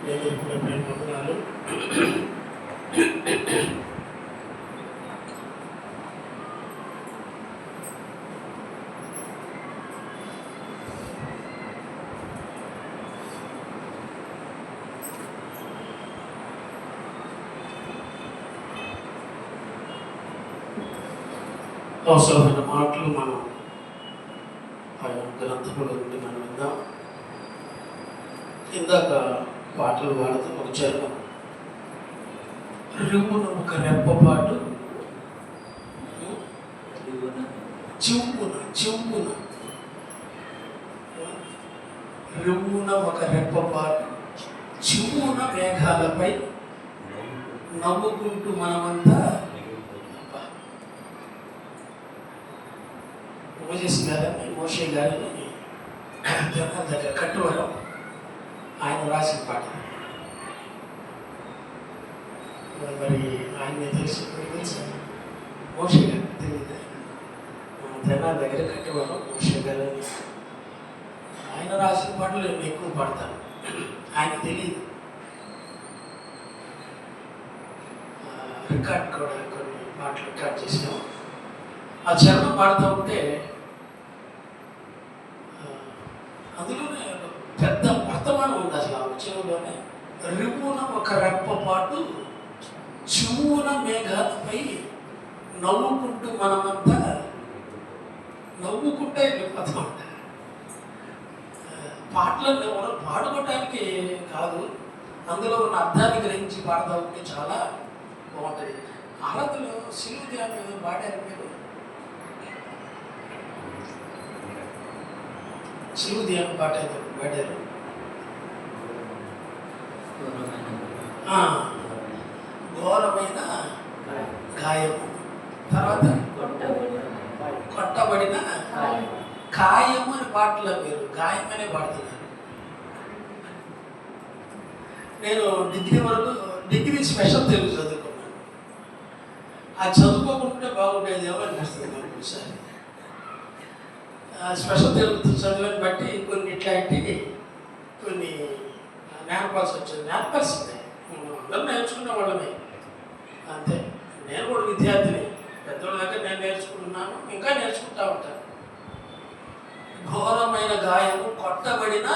దేవుని కూడా ప్రేమ వందనాలు. అవసరమైన మాటలు మనం ఆయన గ్రంథముల నుండి మనం విందాం. ఇందాక పాటలు పాడుతూ ఒక చరణం, రివ్వున ఒక రెప్పపాటు చివ్వున చివ్వున, రివ్వున ఒక రెప్పపాటు చివ్వున మేఘాలపై నవ్వుకుంటూ మనమంతా మోషే గారిని జనాల దగ్గర కట్టువరం ఆయన రాసిన పాట. మరి ఆయన తెలుసు మోషే గారు తెలియదు. జనాల దగ్గర కట్టువరం మోషే గారు ఆయన రాసిన పాటలు నేను ఎక్కువ పాడతాను. ఆయన తెలియదు. రికార్డ్ కూడా కొన్ని పాటలు రికార్డ్ చేసాం. ఆ చరణం పాడుతూ ఉంటే అందులోనే పెద్ద వర్తమానం ఉంది. అసలు ఆ ఉద్యమంలోనే రివ్వున ఒక రెప్పపాటు చివ్వున మేఘాలపై నవ్వుకుంటూ మనమంతా నవ్వుకుంటే వెళ్ళిపోతూ ఉంటాయి. పాటలను మనం పాడుకోవటానికి కాదు, అందులో ఉన్న అర్థాన్ని గ్రహించి పాడుతూ ఉంటే చాలా బాగుంటుంది. ఆరాధనలో సిలువ ధ్యానం పాడారు మీరు. సిలువ ధ్యానం పాట పాడారు. ఘోరమైన గాయము, తర్వాత కొట్టబడిన కాయము అని పాటలో మీరు గాయమనే పాడుతున్నారు. నేను డిగ్రీ స్పెషల్ తెలుగు చదువుకున్నాను. అది చదువుకోకుంటే బాగుండేదేమో అనిపిస్తుంది నాకు ఒకసారి. స్పెషల్ తెలుగు చదివాన్ని బట్టి కొన్ని ఇట్లాంటివి కొన్ని నేర్పాల్సి వచ్చింది. నేర్పాల్సిందే, అందరూ నేర్చుకునే వాళ్ళమే అంతే. నేను కూడా విద్యార్థిని, పెద్దోళ్ళ దగ్గర నేను నేర్చుకుంటున్నాను, ఇంకా నేర్చుకుంటా ఉంటాను. ఘోరమైన గాయము, కొట్టబడిన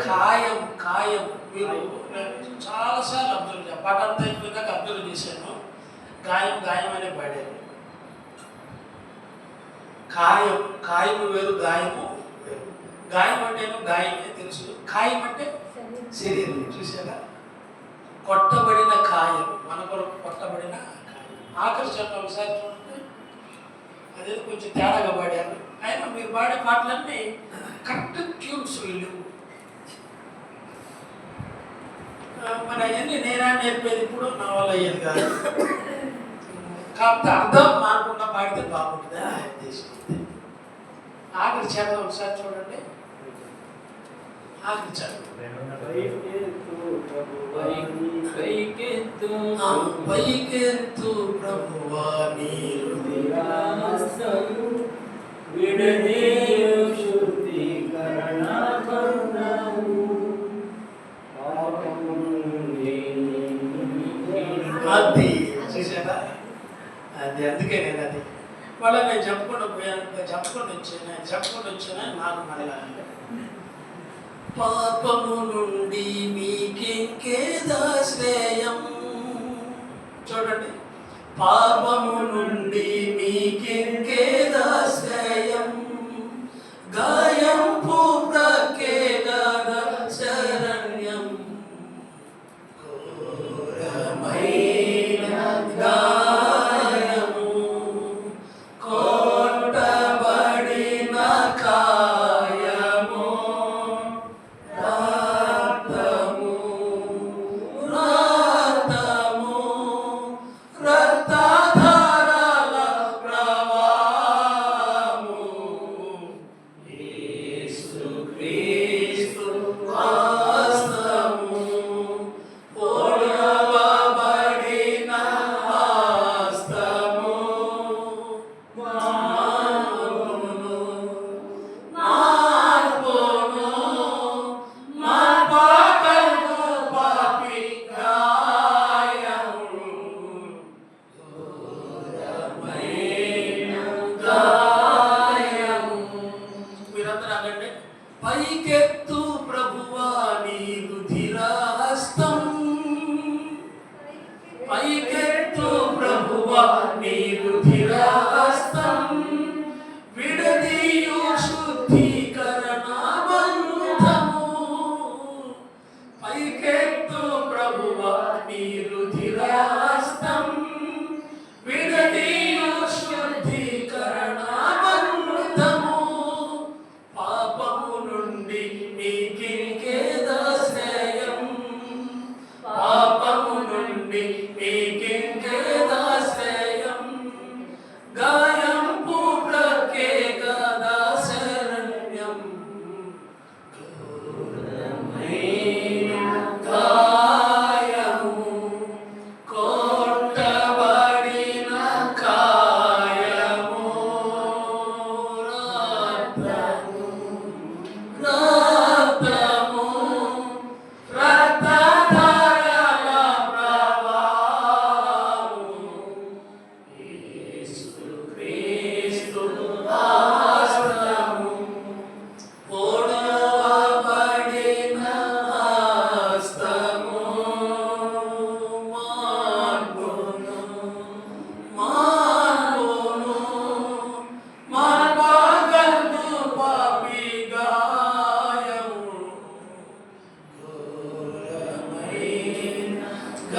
కాయము. కాయము మీరు చాలాసార్లు అబ్జర్వ్ చేయాలి. పాటంతా అయిపోయినాక అబ్జర్వ్ చేశాను. గాయం అనే పాడారు. కాయము వేరు, గాయము వేరు. గాయం అంటేనో గాయమే తెలుసు, కాయం అంటే శరీరం. చూసారా? కొట్టబడిన కాయం, మన కొరకు కొట్టబడిన కాయం. ఆఖరి చట్టం ఒకసారి చూడండి, అదేదో కొంచెం తేడాగా పాడారు. అయినా మీరు పాడే పాటలన్నీ కరెక్ట్ ట్యూన్స్ వీళ్ళు. మరి అవన్నీ నేనా నేర్పేది ఇప్పుడు నా వల్ల అయ్యేది కాదు. కాబట్టి అర్థం మారకుండా పాడితే బాగుంటుంది అని ఉద్దేశం. ఆఖరి చరణం ఒకసారి చూడండి. ఆఖరి చరణం, పైకెత్తు ప్రభువా నీ హృదయమస్తము, విడదీయు శుద్ధీకరణ కరుణము, అది చూసారా? అది అందుకే నేను అది మళ్ళీ నేను చెప్పుకుండా పోయాను, చెప్పుకొని వచ్చాను నాకు మళ్ళా పాపము నుండి మీకింకేదాశ్రయం. చూడండి, పాపము నుండి మీకింకేదాశ్రయం, గాయం పూర్ణకేదాద శరణ్యం, ఘోరమైన గాయము, కొట్టబడిన కాయము, రక్తము రక్తధారల ప్రవాహము,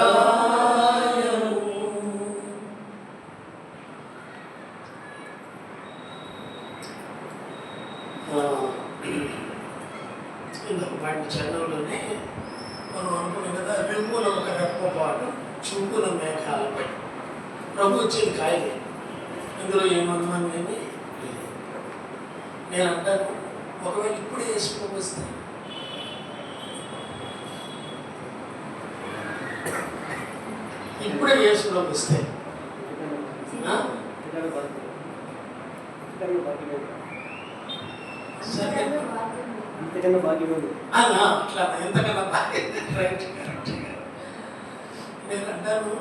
గాయము. ఇంకొక పాట చరణంలోనే మనం అనుకున్నాం కదా, రిమ్ముల ఒక రెప్పపాటు చూపుల మేఘాలపై. ప్రభు వచ్చేది కాయలే, ఇందులో ఏమనుమానం ఏమి లేదు. నేను అంటాను, ఒకవేళ ఇప్పుడే వేసుకోవస్తే ఇప్పుడే వేసుకోవడానికి వస్తే అట్లా ఎంతకన్నా రైట్. నేను అంటాను,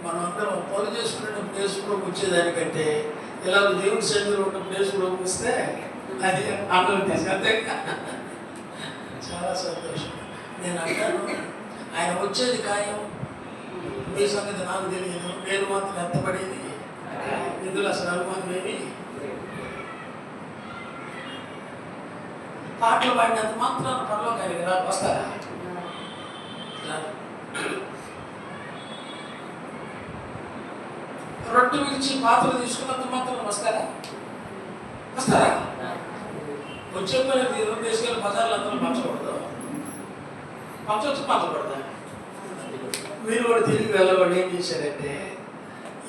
మనం అందరం పనులు చేసుకునేటప్పుడు వేసుకోవడానికి వచ్చేదానికంటే ఇలా దేవుడి సన్నిధిలో ఉన్నప్పుడు వేసుకోవడానికి వస్తే అది అందరూ అంతే. చాలా సంతోషం. నేను అంటాను, ఆయన వచ్చేది ఖాయం, మీ సంగతి నాకు తెలియదు, నేను మాత్రం ఎత్తపడేది ఇందులో అసలు అనుమానం ఏమి. పాటలు పాడినంత మాత్రం పరలోకానికి రా వస్తారా? రొట్టె విడిచి పాత్రలు తీసుకున్నంత మాత్రం వస్తారా? వస్తారా? వచ్చే పని రొట్టె తీసుకెళ్ళి బజార్లు అందరూ పంచకూడదు, పంచవచ్చు పంచకూడదా? మీరు కూడా తిరిగి వెళ్ళవాళ్ళు ఏం చేశారంటే,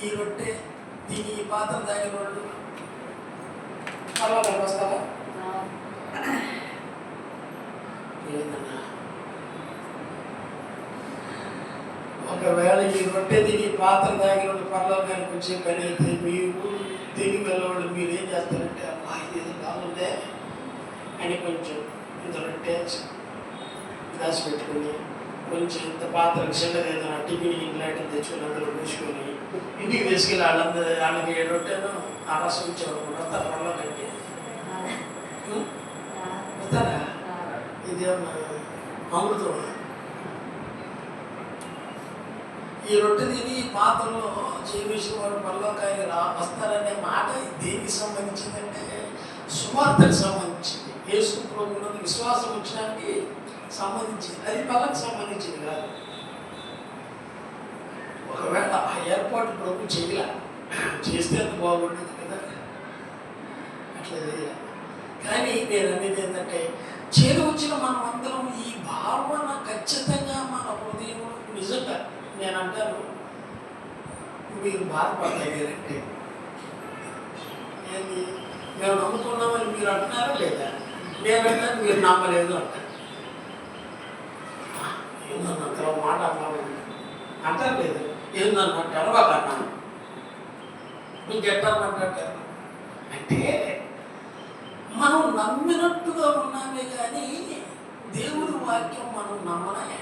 ఈ రొట్టె దీని ఈ పాత్ర తాగిన వాళ్ళు పర్వాలేదు వస్తారా? లేదన్నా. ఒకవేళ ఈ రొట్టె తిని పాత్ర తాగిన వాళ్ళు పర్లోకానికి వచ్చే పని అయితే, మీరు తిరిగి వెళ్ళవాళ్ళు మీరు ఏం చేస్తారంటే, అమ్మా ఇదేదో బాగుందే అని కొంచెం ఇంత రొట్టె దాచిపెట్టుకుని కొంచెం ఇంత పాత్రకు చిన్నది ఏదైనా టిఫిన్ ఇలాంటివి తెచ్చుకుని అందులో పూసుకొని ఇంటికి తీసుకెళ్ళి వాళ్ళకి రొట్టెను ఆ రసం ఇచ్చేవాళ్ళు వస్తారు పర్లోకానికి. వస్తారా? ఇదేమన్నా అమృతం. ఈ రొట్టె తిని పాత్రలో చేసిన వాడు పరలోకానికి వస్తారనే మాట దేనికి సంబంధించిందంటే సువార్తకు సంబంధించింది. యేసు ప్రభువునందు విశ్వాసం వచ్చడానికి సంబంధించింది, అది పళ్ళకు సంబంధించింది కాదు. ఒకవేళ ఆ ఏర్పాటు ప్రభు చేయలే, చేస్తే అంత బాగుండేది కదా, అట్లా చేయాలి. కానీ నేను అనేది ఏంటంటే, చేరు వచ్చిన మనం అందరం ఈ భావన ఖచ్చితంగా మన హృదయంలో నిజంగా నేను అంటాను, మీరు బాధపడతారంటే ఏంటి మేము నమ్ముతున్నామని మీరు అంటున్నారా లేదా? నేనంటాను మీరు నమ్మలేదు అంటారు. ఏందన్న మాట అన్నావు అంటారు లేదు, ఏందన్న తెలవాలన్నా మీకు ఎట్టామంటారు అంటే, మనం నమ్మినట్టుగా ఉన్నామే కానీ దేవుడి వాక్యం మనం నమ్మనే.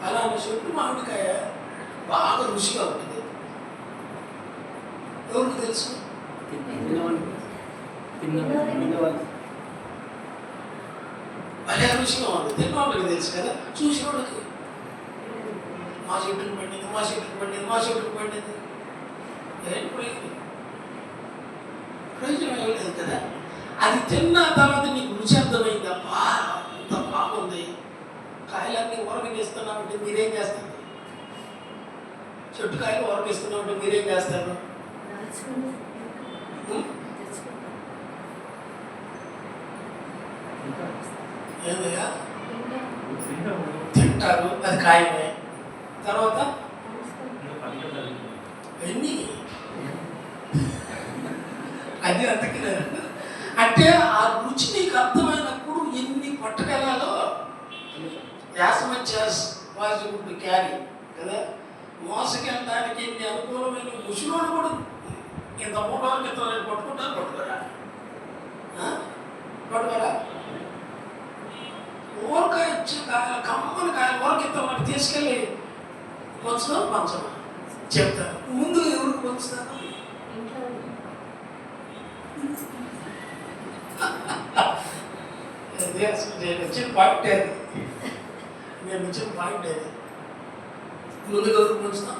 అలాంటి చెట్టు మామిడికాయ బాగా రుచిగా ఉంటుంది. ఎవరికి తెలుసు? భలే రుచిగా ఉంది, తిన్నవాళ్ళకి తెలుసు కదా, చూసిన వాళ్ళకి. మా చెట్టుకు పండింది, మా చెట్టుకు పండింది, మా చెట్టుకు పండింది, ప్రయోజనం ఇవ్వలేదు కదా. అది తిన్న తర్వాత నీకు రుచి అర్థమైంది, అబ్బా అంత బాగుంది. కాయలన్నీ ఉరకనిస్తున్నామంటే మీరేం చేస్తారు? చెట్టు కాయలు ఉరకిస్తున్నామంటే మీరేం చేస్తారు? ఏమయ్యా తింటారు, అది కాయమే. తర్వాత ఎన్ని అది అంతకి అంటే ఆ రుచి నీకు అర్థమైనప్పుడు ఎన్ని పట్టుకెళ్ళాలో యాసమచ్చేసి క్యారీ కదా, మోసకెళ్ళడానికి ఎన్ని అనుకూలమైన ముసులోడు కూడా ఇంత 3 రోజుల క్రితం పట్టుకుంటారు. పట్టుకోరా? ఊరకాయ ఇచ్చే కాయలు, కమ్మని కాయలు ఊరకిత్తం వాటి తీసుకెళ్ళి పంచుతాం పంచమా చెప్తారు. ముందు ఎవరికి పంచుతారు? నేను వచ్చిన పాయింట్ అది, నేను వచ్చిన పాయింట్ అది. ముందుగా ఎవరికి పంచుతాం?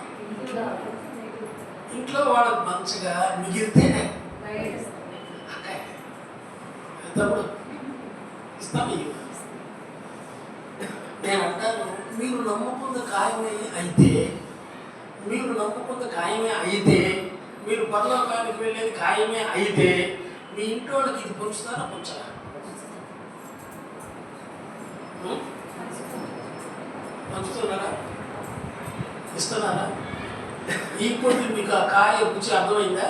ఇంట్లో వాళ్ళకి మంచిగా మిగిలితేనే తమ్ముడు ఇస్తాం. నేను అంటాను, మీరు నమ్ముకున్న ఖాయమే అయితే, మీరు పరలోకానికి వెళ్ళేది ఖాయమే అయితే, మీ ఇంట్లో వాళ్ళకి ఇది పంచుతారా పంచరా? పంచుతున్నారా? ఇస్తున్నారా? ఇప్పుడు మీకు ఆ కాయ రుచి అర్థమైందా?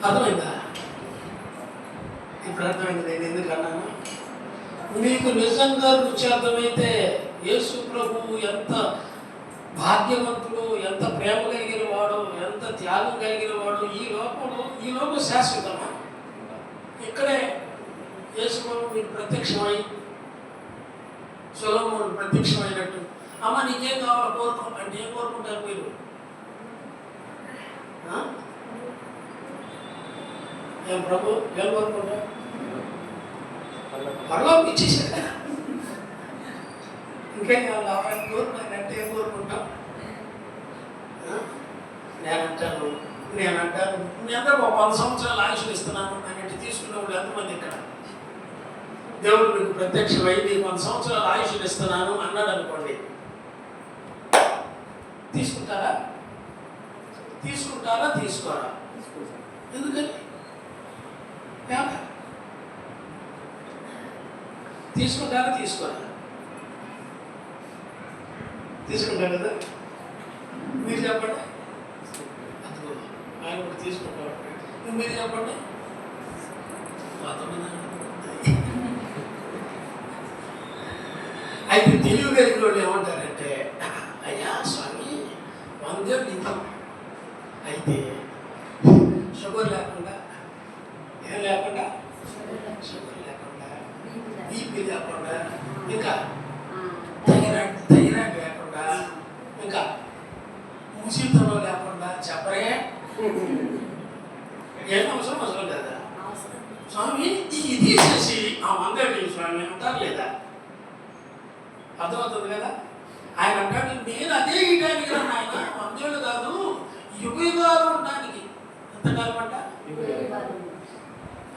అర్థమైందా? ఇప్పుడు అర్థమైంది నేను ఎందుకు అన్నాను. మీకు నిజంగా రుచి అర్థమైతే యేసు ప్రభువు ఎంత భాగ్యవంతుడు, ఎంత ప్రేమ కలిగిన వాడు, ఎంత త్యాగం కలిగిన వాడు. ఈ లోకం శాశ్వతమా? ఇక్కడే యేసు ప్రభు మీకు ప్రత్యక్షమై, సొలొమోను ప్రత్యక్షమైనట్టు, అమ్మ నీకేం కావాలో కోరుకో అంటే ఏం కోరుకుంటారు మీరు? ఏం ప్రభు ఏం కోరుకుంటారు? పరలోకం ఇచ్చేసాడు కదా, ఇంకేం కావాలి? కోరుకున్నానంటే ఏం కోరుకుంటాం? నేనంటాను మీ అందరూ ఒక 100 సంవత్సరాలు ఆయుష్లు ఇస్తున్నాను అన్నట్టు తీసుకున్న వాళ్ళు ఎంతమంది ఇక్కడ? దేవుడు మీకు ప్రత్యక్షమై నీకు 100 సంవత్సరాలు ఆయుష్లు ఇస్తున్నాను అన్నాడు అనుకోండి, తీసుకుంటారా? తీసుకోరా? ఎందుకని? తీసుకుంటారా? తీసుకుంటారు కదా. మీరు చెప్పండి. అదిగో ఆయన కూడా తీసుకుంటారు. మీరు చెప్పండి. అయితే తెలివి కలిగిన వాళ్ళు ఏమంటారంటే, అయ్యా స్వామి 100 ఇద్దాం, అయితే షుగర్ లేకుండా, ఏం లేకుండా, బీపీ లేకుండా, ఇంకా థైరాయిడ్ లేకుండా, ఇంకా ముసలితనం లేకుండా చెప్పరే? ఏం అవసరం కదా స్వామి. ఇది తీసేసి ఆ 100 స్వామి అంటారు లేదా? అర్థమవుతుంది కదా. ఆయన అంటాడు, నేను అదే ఇయడానికి ఆయన 100 కాదు, యుగాలు ఉండడానికి. ఎంతకాలం అంట?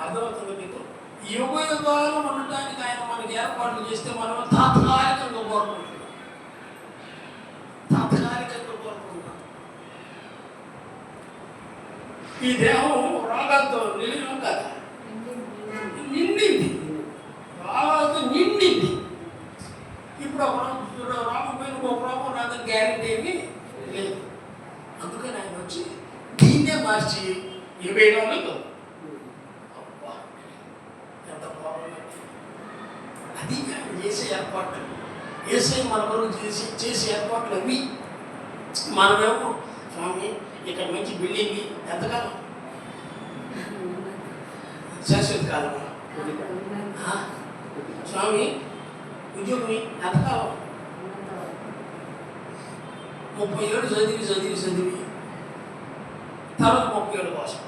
అర్థమవుతుంది మీకు? యుగాలు ఉండటానికి ఆయన మనకి ఏర్పాట్లు చేస్తే మనం తాత్కాలికంగా కోరుకుంటున్నాం. ఈ దేహం రోగాలతో నిలియం కదా, నిండింది, రోగాలతో నిండింది. ఇప్పుడు రోగం పైన ఒక రోగం రాదని గ్యారెంటీ ఏమీ లేదు. అందుకని ఆయన వచ్చి దీన్నే మార్చి 20 అబ్బా ఎంత బాగుంది. అది చేసే ఏర్పాట్లు, ఏసై మన కొరకు చేసే ఏర్పాట్లు అవి. మనమేమో స్వామి ఇక్కడ మంచి బిల్డింగ్ ఎంతకాలం? శాశ్వత కాలమా? స్వామి ఉద్యోగం ఎంతకాలం? 30 ఏళ్ళు చదివి తర్వాత 30 ఏళ్ళ కోసం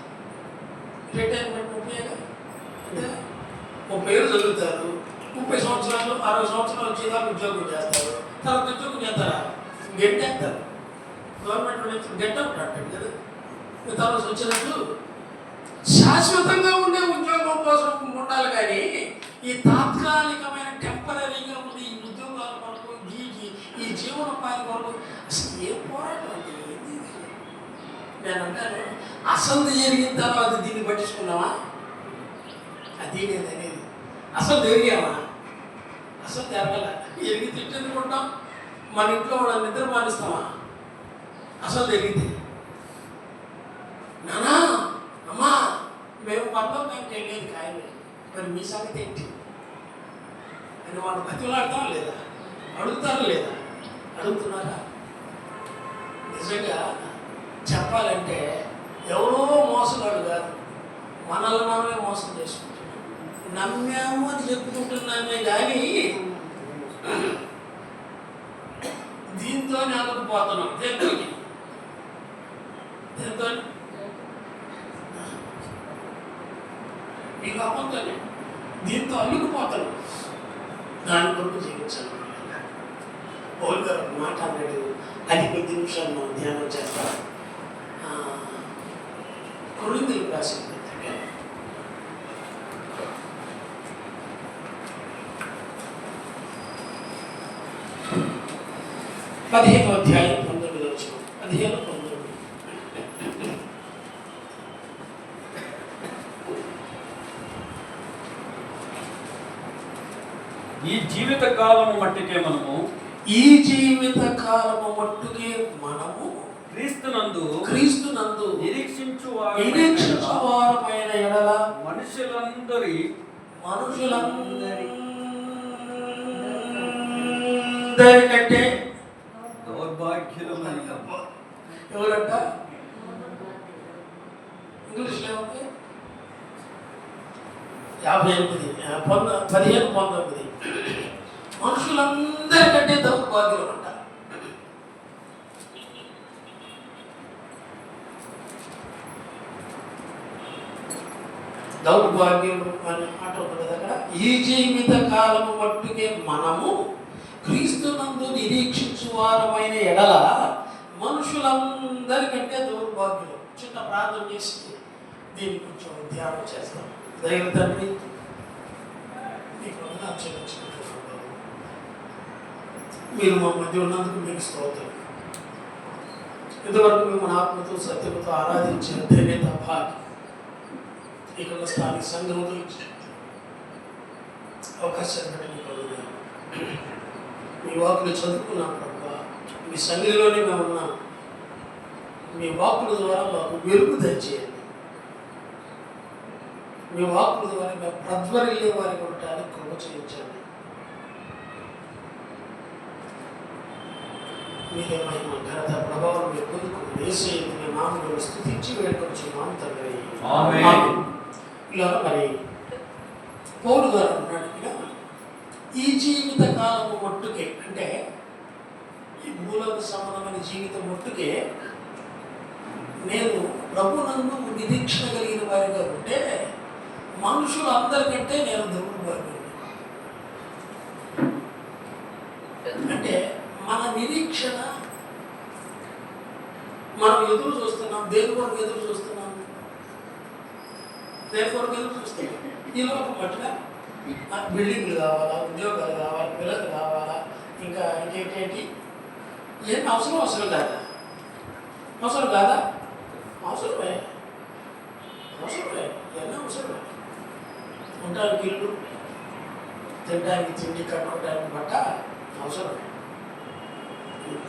రిటైర్మెంట్ 30 అంటే 30 ఏళ్ళు చదువుతారు, 30 సంవత్సరాలు 60 సంవత్సరాలు వచ్చేదాకా ఉద్యోగం చేస్తారు. తర్వాత ఉద్యోగం చేస్తారా? గెట్టేస్తారు. గవర్నమెంట్ నుంచి గెట్టవుట్ అంటాడు కదా. తర్వాత వచ్చినట్టు శాశ్వతంగా ఉండే ఉద్యోగం కోసం ఉండాలి. కానీ ఈ తాత్కాలికమైన టెంపరీగా ఉండే ఈ ఉద్యోగాల కొరకు, ఈ జీవనోపాధి కొరకు అసలు ఏం పోరాటం అంటే ఏంది? నేను అంటాను, అసలు జరిగిన తర్వాత దీన్ని పట్టించుకున్నావా? అది నేను అనేది. అసలు జరిగామా? అసలు జరగల. ఎరిగి తిట్టెందుకుంటాం? మన ఇంట్లో వాళ్ళ నిద్ర మానిస్తామా? అసలు జరిగింది. నానా అమ్మా మేము పర్లోకానికి వెళ్ళేది ఖాయమే, మరి మీ సంగతి ఏంటి అని వాళ్ళు బతిలాడతాం లేదా? అడుగుతారా లేదా? అడుగుతున్నారా? నిజంగా చెప్పాలంటే ఎవరో మోసగాడు కాదు, మనల్ని మనమే మోసం చేసుకుంటున్నాం. నమ్మాము అని చెప్పుకుంటున్నామే కానీ దీంతో అల్లుకుపోతున్నాం. దీంతో మీకు అవ్వతోనే దీంతో అల్లుకుపోతున్నాం. దాని కొరకు జీవించాలి. పౌలు గారు మాట అన్నాడు, అది 10 నిమిషాలు మనం ధ్యానం చేస్తాం. కొరింథీయులకు రాసిన పత్రిక 10 15వ అధ్యాయం 19వ వచనం. 15-19. ఈ జీవిత కాలము మట్టికే మనము క్రీస్తునందు నిరీక్షించు వారమైన ఎడల మనుషులందరికంటే దౌర్భాగ్యులమైన ఎవరంట? ఇంగ్లీష్లో 15-19 మనుషులందరికంటే దౌర్భాగ్యులు అంట. దౌర్భాగ్యులు అనే మాట ఉంటుంది అక్కడ. ఈ జీవిత కాలము మట్టుకే మనము క్రీస్తునందు నిరీక్షించు వారమైన ఎడల మనుషులందరికంటే దౌర్భాగ్యులు. చిన్న ప్రార్థన చేసి దీన్ని కొంచెం ధ్యానం చేస్తాం. దైవ తండ్రి, మీరు మా మధ్య ఉన్నందుకు మీకు స్తోత్రం. ఇంతవరకు మేము ఆత్మతో సత్యముతో ఆరాధించిన ధన్యత భాగ్యం ఇక్కడ స్థానిక సంఘంలో అవకాశాన్ని బట్టి మీకు వందనాలు. మీ వాక్కులు చదువుకున్నాం ప్రభా, మీ సన్నిధిలోనే మేము ఉన్నాం. మీ వాక్కుల ద్వారా మాకు వెలుగు దయచేయండి. మీ వాక్కుల ద్వారా మేము ప్రజ్వరిల్లే వారికి ఉండటానికి కృప చేయించండి. మీరే మహిమ ఘనత ప్రభావం మీరు పొందుకుని వేసే మీ నామమును స్తుతించి వేడుకొచ్చున్నాము తండ్రి. ఆమేన్. ఇలా మరి పౌలు గారు అన్నాడు, ఈ జీవిత కాలము మట్టుకే, అంటే ఈ మూలకు సంబంధమైన జీవితం మట్టుకే నేను ప్రభునందు నిరీక్షణ కలిగిన వారిగా ఉంటే మనుషులు అందరికంటే నేను దౌర్భాగ్యుడిని. అంటే మన నిరీక్షణ మనం ఎదురు చూస్తున్నాం. దేని కొరకు ఎదురు చూస్తున్నాం? దేని కొరకు ఎదురు చూస్తున్నాం? ఈ లోపల మట్టుగా బిల్డింగ్లు కావాలా, ఉద్యోగాలు కావాలా, పిల్లలు కావాలా, ఇంకా ఇంకేంటి ఏం అవసరం కాదా? అవసరం కాదా? అవసరమే. ఎన్నో అవసరమే. ఉండడానికి ఇల్లు, తినడానికి తిండి, కట్టుకోవడానికి బట్ట అవసరమే.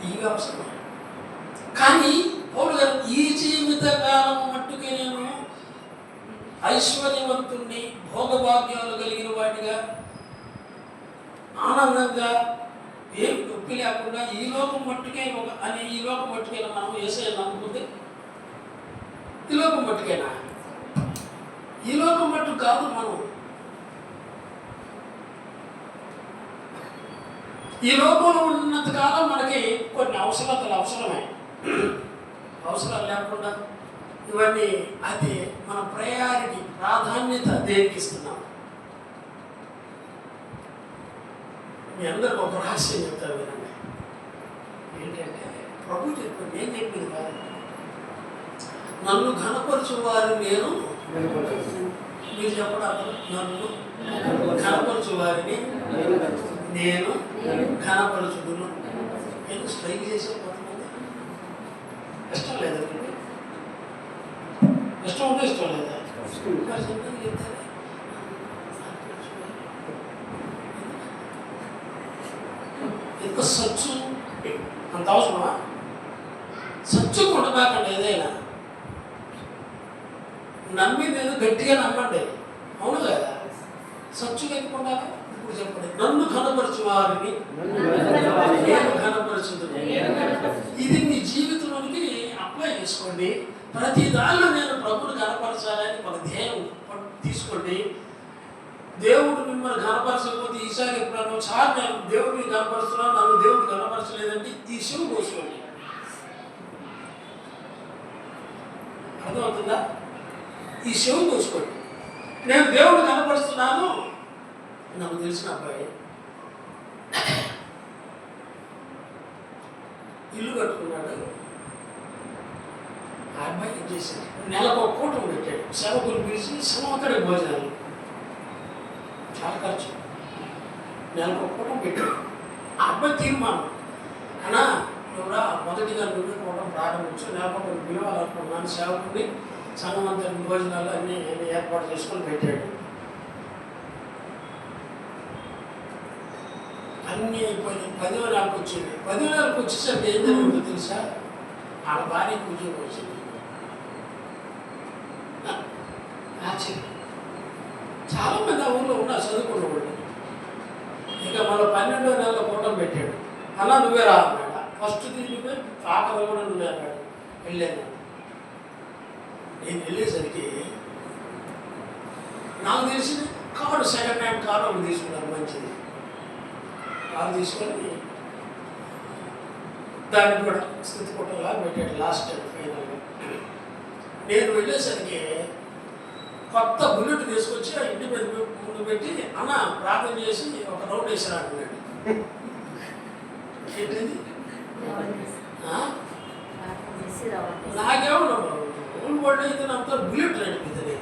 ఇవి అవసరమే. కానీ పౌలు గారు ఈ జీవిత కాలం మట్టుకే నేను ఐశ్వర్యవంతుణ్ణి, భోగభాగ్యాలు కలిగిన వాటిగా, ఆనందంగా, ఏం నొప్పి లేకుండా ఈ లోకం మట్టుకే ఈ లోకం మట్టుకైనా మనం యేసయ్యను నమ్ముకుంటే ఈ లోకం మట్టుకేనా? ఈ లోకం మట్టు కాదు. మనం ఈ లోకంలో ఉన్నంత కాలం మనకి కొన్ని అవసరాలు అవసరమే. అవసరాలు లేకుండా ఇవన్నీ అది మన ప్రయారిటీ, ప్రాధాన్యత దేనికి ఇస్తున్నాం? మీ అందరికి ఒక రహస్యం చెప్తాను వినండి. ఏంటంటే ప్రభు చెప్పాడు, నేను చెప్పింది కాదు. నన్ను ఘనపరచు వారు నేను, మీరు చెప్పడం, నన్ను ఘనపరచు వారిని నేను ఘనపరచుదును. నేను స్ట్రైక్ చేసే కొంతమంది ఇష్టం లేదా? ఇష్టం ఉంటే ఇష్టం లేదా? ఎంత సచ్చు, అంత అవసరమా? సచ్చు కొట్టబాకండి. ఏదైనా నమ్మింది ఏదో గట్టిగా నమ్మండి. అవును కదా? సచ్చు లేకుండా ఇప్పుడు చెప్పండి, నన్ను ఘనపరచు వారిని నేను ఘనపరచుదును. ఇది మీ జీవితంలోనికి అప్లై చేసుకోండి. ప్రతి దానిలో నేను ప్రభువుని ఘనపరచాలని ఒక ధ్యేయం తీసుకోండి. దేవుడు మిమ్మల్ని ఘనపరచకపోతే ఈసారి ఎప్పుడన్నా సార్ నేను దేవుడిని ఘనపరుస్తున్నాను, నన్ను దేవుడు ఘనపరచలేదంటే ఈ శివు కోసుకోండి. అర్థమవుతుందా? ఈ శివు కోసుకోండి. నేను దేవుడు కనపరుస్తున్నాను. నాకు తెలిసిన అబ్బాయి ఇల్లు కట్టుకున్నాడు. ఆ అబ్బాయి ఏం చేశాడు, నెలకు ఒక కూటమి పెట్టాడు. సేవకులు పిలిచి సంవత్సరానికి భోజనాలు, చాలా ఖర్చు. నెలకు ఒక కూటమి పెట్టాడు. ఆ అబ్బాయి తీర్మానం, అన్నా నువ్వురా మొదటిగా నువ్వే పోవడం ప్రారంభించు, లేకపోతే పిలవాలనుకున్నాను సేవకుని సంఘం అంతా భోజనాలు అన్నీ ఏర్పాటు చేసుకొని పెట్టాడు. అన్నీ అయిపోయి 10వ నెలకు వచ్చింది. 10వ నెలకు వచ్చేసరికి ఏం జరిగిందో తెలుసా? ఆ భార్య ఉద్యోగం వచ్చింది. ఆశ్చర్యం. చాలామంది ఆ ఊళ్ళో ఉన్నారు చదువుకున్న వాళ్ళు. ఇక మళ్ళీ 12వ నెలలో ఫోటో పెట్టాడు. అలా నువ్వే రా అన్నాడు. ఫస్ట్ నువ్వే, ఆకలి కూడా నువ్వే అన్నాడు. వెళ్ళాను. నేను వెళ్ళేసరికి నాకు తెలిసిన కారు, సెకండ్ హ్యాండ్ కారు ఒకటి తీసుకున్నారు. మంచిది కారు తీసుకొని దాన్ని కూడా స్థితి కొట్టలా పెట్టాడు. లాస్ట్ టైం ఫైనల్గా నేను వెళ్ళేసరికి కొత్త బుల్లెట్ తీసుకొచ్చి ఆ ఇంటి మీద ముందు పెట్టి అన్న ప్రార్థన చేసి ఒక రౌండ్ వేసాను అంటున్నాడు. ఏంటిది? నాకేమో ఊళ్ళు పడి అయితే నాతో బుల్లెట్ నడిపిద్ది.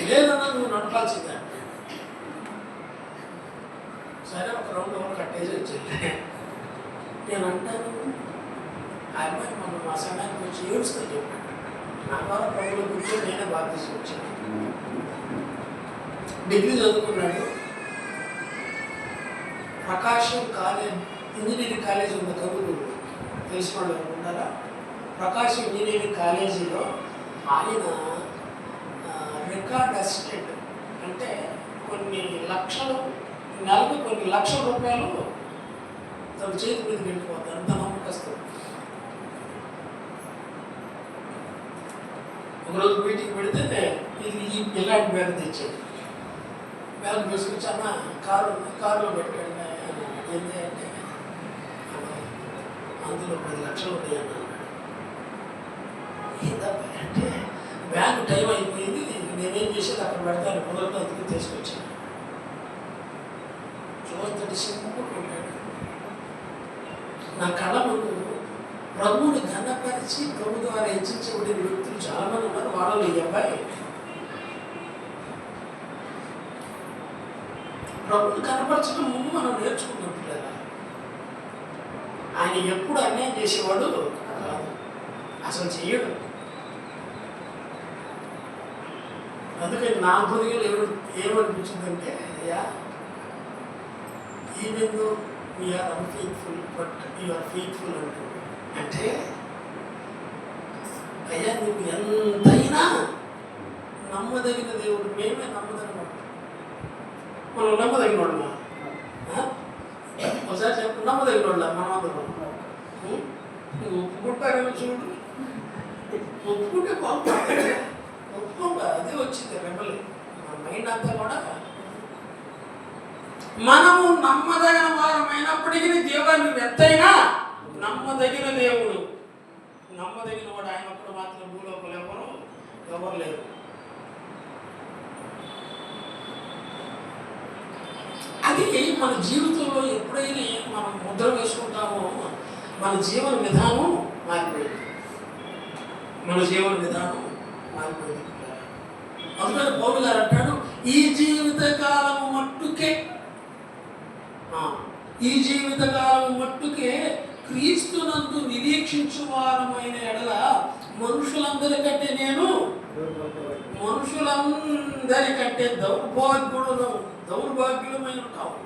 లేదన్నా నువ్వు నడపాల్సిందే. సరే ఒక రౌండ్ ఎవరు కట్టేసి వచ్చింది. నేను అంటాను ఆ అమ్మాయి మనం మా సమయానికి వచ్చి ఏడుస్తుంది చెప్పాను. నా ద్వారా ప్రభుత్వ కూర్చొని నేనే బాగా తీసుకొచ్చాను. డిగ్రీ చదువుకున్నాడు. ప్రకాశం కాలేజ్ ఇంజనీరింగ్ కాలేజ్ ఉంది కబుర్లు తెలుసుకోండి ఉన్నారా? ప్రకాశం ఇంజనీరింగ్ కాలేజీలో ఆయన రికార్డ్ అసిస్టెంట్ అంటే కొన్ని లక్షలు, నెలకు కొన్ని లక్షల రూపాయలు తన చేతి మీద వెళ్ళిపోతారు. అంత నమ్మకస్తుడు. ఒకరోజు మీటింగ్ పెడితే ఇది ఈ ఇలాంటి బ్యాగ్ తెచ్చాడు. బ్యాగ్ తీసుకొచ్చి అన్న కారులో పెట్టండి. ఏంటి అంటే అందులో 10 లక్షలు ఉంటాయి అన్నాడు. ఏంటబ్బా అంటే బ్యాంకు టైం అయిపోయింది, నేనేం చేసేది అక్కడ పెడతాను కుదరదు, అందుకు తీసుకొచ్చాను. చూడండి సింపుల్ ఉంటాడు. నా కళ ముందు ప్రభువుని ఘనపరిచి ప్రభు ద్వారా హెచ్చించబడిన వ్యక్తులు చాలామంది ఉన్నారు. వాళ్ళలో ఈ అబ్బాయి ప్రభువుని కనపరచడం ముందు మనం నేర్చుకున్నాం పిల్లలు. ఆయన ఎప్పుడు అన్యాయం చేసేవాడు కాదు, అసలు చెయ్యడు. అందుకని నా హృదయంలో ఏమనిపించిందంటే, అయ్యా even we are unfaithful but you are faithful అంటుంది. అంటే అయ్యా నువ్వు ఎంతైనా నమ్మదగిన దేవుడు, మేమే నమ్మదగిన మనం నమ్మదగిన వాళ్ళమా? ఒకసారి చెప్పు, నమ్మదగిన వాళ్ళ మనం అందరం ఒప్పుకుంటారేమో చూడు. ఒప్పుకుంటే ఒప్పుకోగా అదే వచ్చింది రెబలి. మన మైండ్ అంతా కూడా మనము నమ్మదగిన వారమైనప్పటికీ దేవుడు నువ్వు ఎంతైనా నమ్మదగిన దేవుడు, నమ్మదగిన వాడు ఆయన ఒక్కడు మాత్రం భూలోకలు ఎవరు లేరు. అది మన జీవితంలో ఎప్పుడైనా మనం ముద్ర వేసుకుంటామో మన జీవన విధానం మారిపోయింది. అందుకని పౌలు గారు అంటాడు, ఈ జీవిత కాలము మట్టుకే క్రీస్తునందు నిరీక్షించు వారమైన ఎడల మనుషులందరికంటే దౌర్భాగ్యులమైన కావు.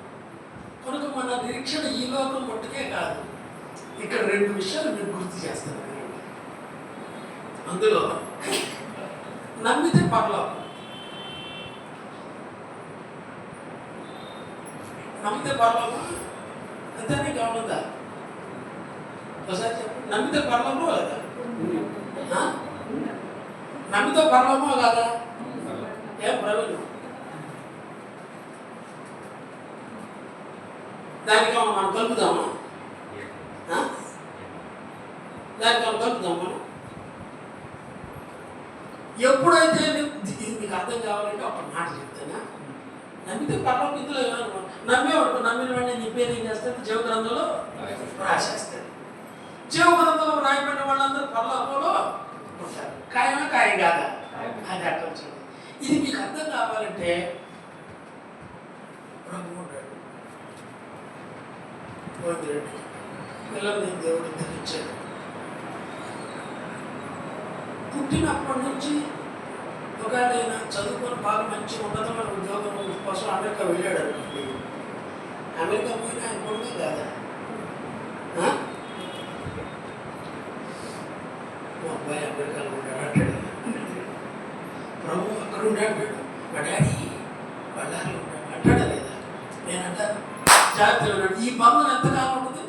కనుక మన నిరీక్షణ ఈ లోకం మట్టుకే కాదు. ఇక్కడ 2 విషయాలు నేను గుర్తు చేస్తాను. అందులో నమ్మితే పర్లోకం, అంతేనే కావాలందా? ఒకసారి చెప్పు, నమ్మితే పర్లోకమో కదా? నమ్మితే పర్లోకమో కాదా? ఏం ప్రవీణ్ దానికి మనం కలుపుదామా? మనం ఎప్పుడైతే మీకు అర్థం కావాలంటే ఒక మాట చెప్తానా? నమ్మితే పర్లోకం. ఇందులో నమ్మేవాడు నమ్మిన వాడిని నీ పేరు ఏం చేస్తుంది? జీవ గ్రంథంలో రాసేస్తుంది. జీవ గ్రంథంలో రాయబడిన వాళ్ళందరూ పర్లోకంలో ఉంటారు. ఖాయం కాదా? అది అర్థం వచ్చింది. ఇది మీకు అర్థం కావాలంటే ప్రభు ఉంటాడు. పోయిందండి. పిల్లల్ని దేవుడు ధరించాడు. పుట్టినప్పటి నుంచి ఒకవేళ ఆయన చదువుకొని బాగా మంచి ఉన్నతమైన ఉద్యోగం కోసం అమెరికా వెళ్ళాడు అనుకోండి. అమెరికా పోయినా ఆయన కొడుకే కాదా? మా అబ్బాయి అమెరికాలో ఉంటాడు అంటాడు. ప్రభు అక్కడ ఉంటాడు, మా డాడీ బళ్ళారిలో ఉంటాడు అంటాడా లేదా? నేను అంటాను జాగ్రత్తగా ఉన్నాడు. ఈ బంధం ఎంతకాలం ఉంటుంది?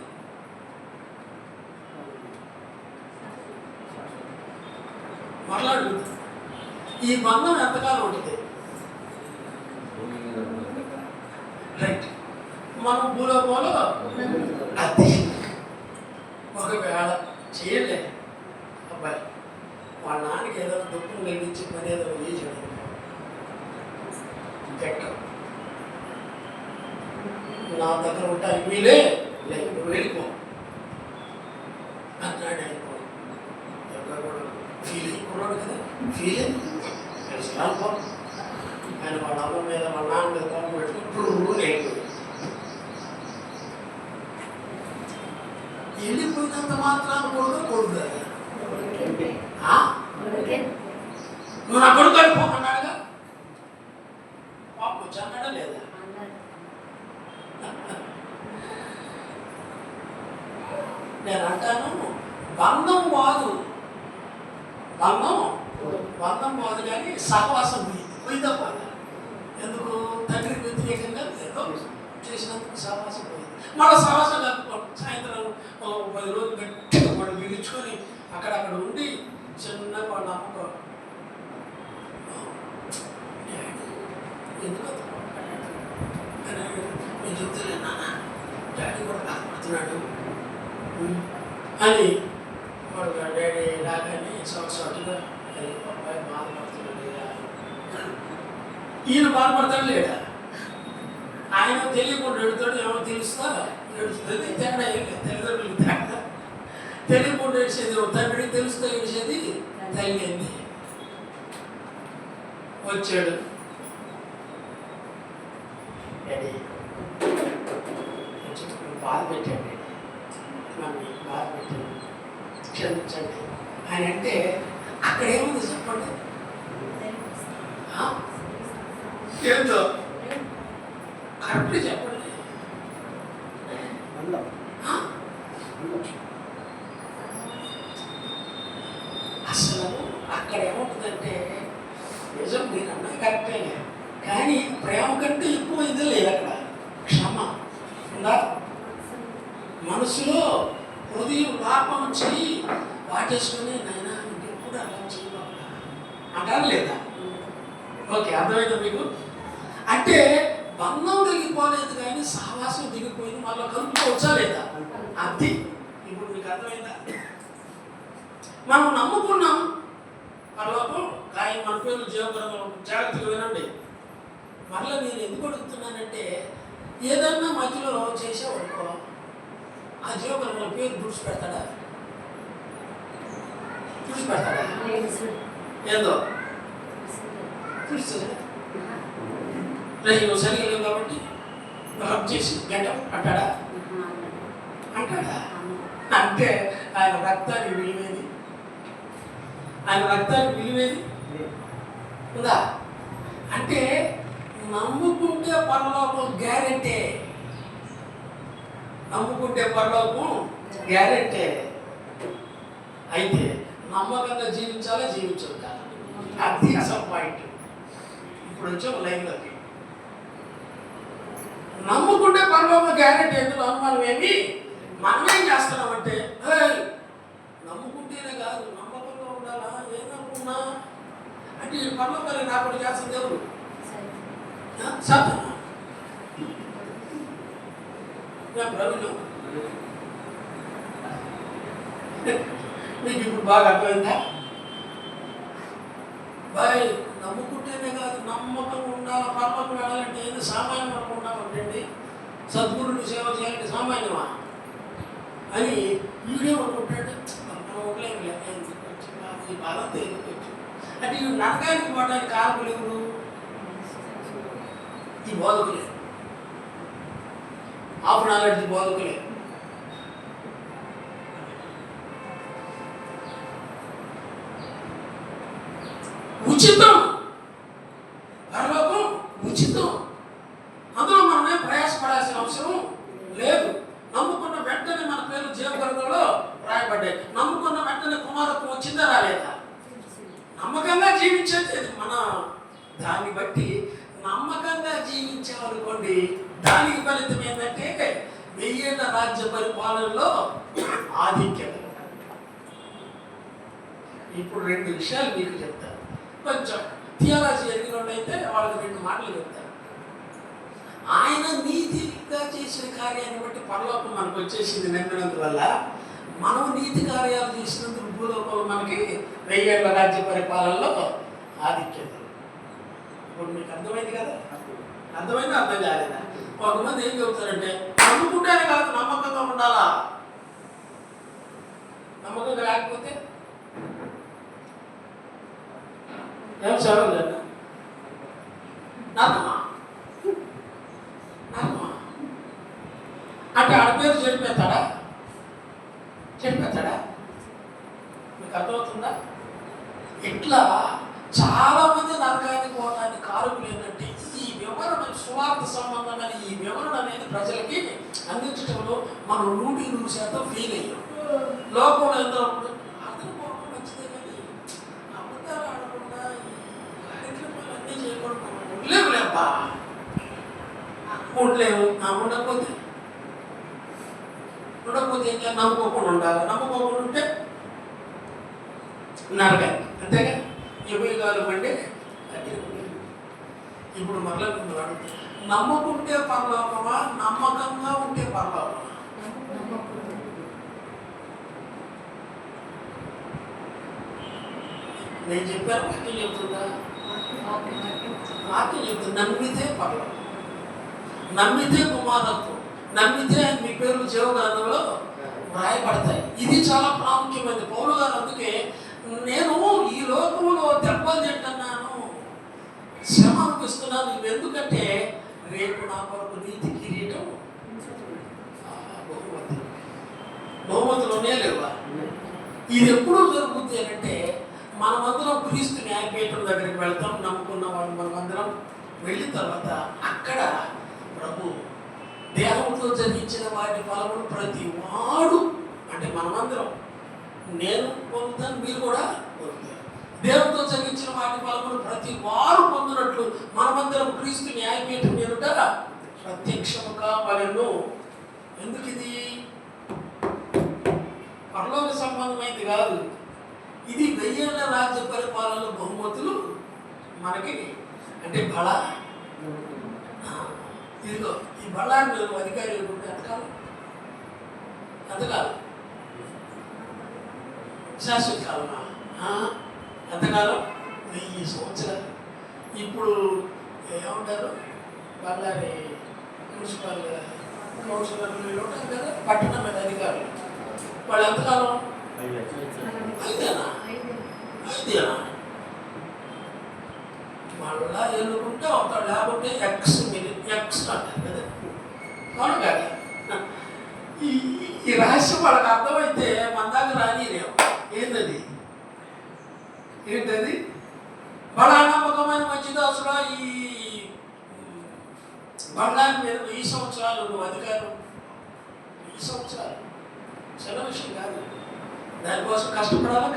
మరలాడు. ఈ బంధం ఎంతకాలం ఉంటుంది? రైట్. మనం భూలోకంలో అది ఒకవేళ చేయలే అబ్బాయి వాళ్ళ నాన్నకి ఏదో దుఃఖం కలిగించి పని ఏదో చేసాడు గట్ట నా దగ్గర ఉంటాయి వీలే లేదు వెళ్ళిపో అన్నాడు. అనుకో ఫీల్ అయ్యి కదా ఫీల్ అనుకో ఆయన వాళ్ళ అమ్మ మీద వాళ్ళ నాన్న మీద కోపం పెట్టుకుని వెళ్ళిపోయి వెళ్ళిపోయినంత మాత్రాన్ని కొడుకు కొడుకు కదా నువ్వు నా కొడుకు అయిపోతున్నాడుగా పాప వచ్చి అన్నాడా లేదా? నేను అంటాను బంధం బాదు కానీ సహవాసం పోయిందా పోయిందా? ఎందుకు? తండ్రికి వ్యతిరేకంగా ఏదో చేసినందుకు సహవాసం పోయింది. మళ్ళీ సహవాసం కలుపుకోండి. సాయంత్రం 10 రోజులు గట్టిగా వాడు బిగించుకొని అక్కడక్కడ ఉండి చిన్న వాడు నమ్మకం ఎందుకు నేను చెప్తలే నాన్న డాడీ కూడా బాధపడుతున్నాడు అని వాడు డాడీ ఇలాగని సొట్టుగా అబ్బాయి బాధపడుతున్నాడు. ఈయన బాధపడతాడు లేడా? ఆయన తెలియకుండా ఎడుతాడు. ఏమో తెలుస్తా ఏడుస్తుంది. తేడా ఏం లేదు. తల్లిదండ్రులకు తేడా తెలియకుండా ఏడ్చేది తండ్రికి తెలుస్తా ఏడ్చేది తల్లి అయింది. వచ్చాడు డాడీ బాధ పెట్టాడు. మమ్మీ బాధ పెట్టాడు క్షమించండి ఆయన అంటే అక్కడ ఏముంది చెప్పండి? ఏందో కరెక్ట్ చెప్పండి. అసలు అక్కడ ఏముంటుందంటే నిజం మీరు అన్నది కరెక్టే కానీ ప్రేమ కంటే ఎక్కువ ఇది లేదు అక్కడ. క్షమ ఉందా? మనసులో హృదయం పాపం చేయి వాటేసుకొని నైనా ఇంకెప్పుడు అలా చేయబాక అంటారు లేదా? ఓకే అర్థమైందా మీకు? అంటే బంధం దిగిపోలేదు కానీ సహవాసం దిగిపోయింది. మళ్ళీ కలుపుకోవచ్చా లేదా? అది ఇప్పుడు మీకు అర్థమైందా? మనం నమ్ముకున్నాం పరలోకం కానీ మన పేరు జీవకరంగా జాగ్రత్తగా వినండి. మళ్ళీ నేను ఎందుకు అడుగుతున్నానంటే ఏదన్నా మధ్యలో చేసేవాడుకో ఆ జీవకరంలో పేరు తుడిచిపెడతాడా? తుడిచిపెడతాడా? ఏదో తుడిచలే నువ్వు సరిగా లేవు కాబట్టి హక్ చేసి గంట అంటాడా? అంటాడా? అంటే ఆయన రక్తానికి విలువేది? ఆయన రక్తానికి విలువేది ఉందా? అంటే నమ్ముకుంటే పరలోకం గ్యారెంటీ. నమ్ముకుంటే పరలోకం గ్యారెంటీ. అయితే నమ్మకంగా జీవించాలా జీవించొద్దా? అది అసలు పాయింట్. ఇప్పుడు వచ్చాము లైన్లోకి. నమ్ముకుంటే పరలోకం గ్యారెంటీ. ఎందుకు అనుమానం ఏమి? మనమేం చేస్తున్నామంటే నమ్ముకుంటేనే కాదు నమ్మకంగా ఉండాలా ఏదనుకున్నా అంటే ఈ పరలోకాన్ని రాకుండా చేస్తుంది ఎవరు? సాధన ప్రవీణ మీకు ఇప్పుడు బాగా అర్థమైందా? బాయ్ నమ్ముకుంటేనే కాదు నమ్మకం ఉండాలి. పరలోకం వెళ్ళాలంటే ఏది సామాన్యం అనుకుంటామంటండి. సద్గురుని సేవ చేయాలంటే సామాన్యమా అని వీడియో అనుకుంటాడు. ఒకలేదు ఈ బాధ తేలిపోవచ్చు అంటే ఈ నరకానికి పోవడానికి కారణం ఎవరు? ఈ బోధకులే. Of knowledge బోధకులే. జీవించేది మన దాన్ని బట్టి నమ్మకంగా జీవించామనుకోండి, దానికి ఫలితం ఏంటంటే 1000 ఏళ్ల రాజ్య పరిపాలనలో ఆధిక్యత. ఇప్పుడు 2 విషయాలు మీకు చెప్తాను. కొంచెం థియాలజీ ఎరిగిన వాళ్ళైతే వాళ్ళకి 2 మాటలు చెప్తారు. ఆయన నీతిగా చేసిన కార్యాన్ని బట్టి పరలోకం మనకు వచ్చేసింది నమ్మినందువల్ల, మనం నీతి కార్యాలు చేసినందుకు భూలోకంలో మనకి 1000 ఏళ్ల రాజ్య పరిపాలనలో ఆధిక్యత. ఇప్పుడు మీకు అర్థమైంది కదా? అర్థమైంది, అర్థం కాలేదా? కొంతమంది ఏం చెబుతారంటే నమ్ముకుంటేనే కాదు, నమ్మకంగా ఉండాలా. నమ్మకంగా లేకపోతే ఏం చదవలేదు. నమ్మమా నమ్మమా అంటే ఆడ పేరు చెడిపోతాడా? చెడిపోతాడా? మీకు అర్థమవుతుందా? ఇట్లా చాలా మంది నరకానికి పోవడానికి కారణం ఏంటంటే ఈ వివరణ, సువార్త సంబంధమైన ఈ వివరణ అనేది ప్రజలకి అందించడంలో మనం 100% ఫెయిల్ అయ్యాం. లోకంలో ఎందరో అర్థపోవడం మంచిదే, కానీ అబద్ధాలు ఆడకుండా ఈ కార్యక్రమాలు అన్నీ చేయకూడదు. ఉండలేవులేబ్బా, ఉండలేవు. ఉండకపోతే ఏం చేయాలి? నమ్ముకోకుండా ఉండాలి. నమ్ముకోకుండా ఉంటే నరకాలి, అంతేగా. యుగాలు అంటే ఇప్పుడు మరలా మిమ్మల్ని నమ్ముకుంటే పరలోకమా, నమ్మకంగా ఉంటే పరలోకమా? నేను చెప్పాను, వాక్యం చెప్తుందా? వాక్యం చెప్తుంది. నమ్మితే పరలోకం, నమ్మితే కుమారత్వం, నమ్మితే మీ పేర్లు జీవగ్రంథంలో వ్రాయబడతాయి. ఇది చాలా ప్రాముఖ్యమైనది. పౌలు గారు అందుకే నేను ఈ లోకంలో దెబ్బలు తింటున్నాను, శ్రమ అనిపిస్తున్నాను, ఎందుకంటే రేపు నా కొరకు నీతి కిరీటం బహుమతులోనే లేవా. ఇది ఎప్పుడు జరుగుతుంది అంటే మనమందరం క్రీస్తు న్యాయపీఠం దగ్గరికి వెళ్తాం. నమ్ముకున్న వాళ్ళు మనమందరం వెళ్ళిన తర్వాత అక్కడ ప్రభు దేహంతో జరిగించిన వాటి ఫలములు ప్రతి వాడు, అంటే మనమందరం, నేను పొందుతాను, మీరు కూడా పొందుతారు. దేవుడితో జరిగించిన వాటి ఫలములు ప్రతి వారు పొందినట్లు మనమందరం క్రీస్తు న్యాయపీఠం ఎదుట ప్రత్యక్షము కావాలను. ఎందుకు ఇది? పరలోక సంబంధమైంది కాదు, ఇది 1000 ఏళ్ల రాజ్య పరిపాలనలో బహుమతులు మనకి. అంటే బళ, ఇదిగో ఈ బళ్ళాన్ని మీరు అధికారులు ఉంటే ఎంతకాలం శాశ్వత కాలమా? ఎంతకాలం? 1000 సంవత్సరాలు. ఇప్పుడు ఏమంటారు, బళ్ళారి మున్సిపల్ కౌన్సిలర్లు ఉంటారు కదా, పట్టణ మీద అధికారులు, వాళ్ళు ఎంతకాలం? 5ఏనా? మళ్ళా ఎన్నుకుంటే అవుతాడు, లేకుంటే ఎక్స్ అంటారు కదా. అవును కాదు? ఈ రహస్యం వాళ్ళకి అర్థమైతే మన దాకా రానిరేమో. ఏంటది? బడా నమ్మకమైన మంచిదాసుడా, ఈ బంగారం మీద 1000 సంవత్సరాలు నువ్వు అధికారం. 1000 సంవత్సరాలు చిన్న విషయం కాదు. దానికోసం కష్టపడాలా?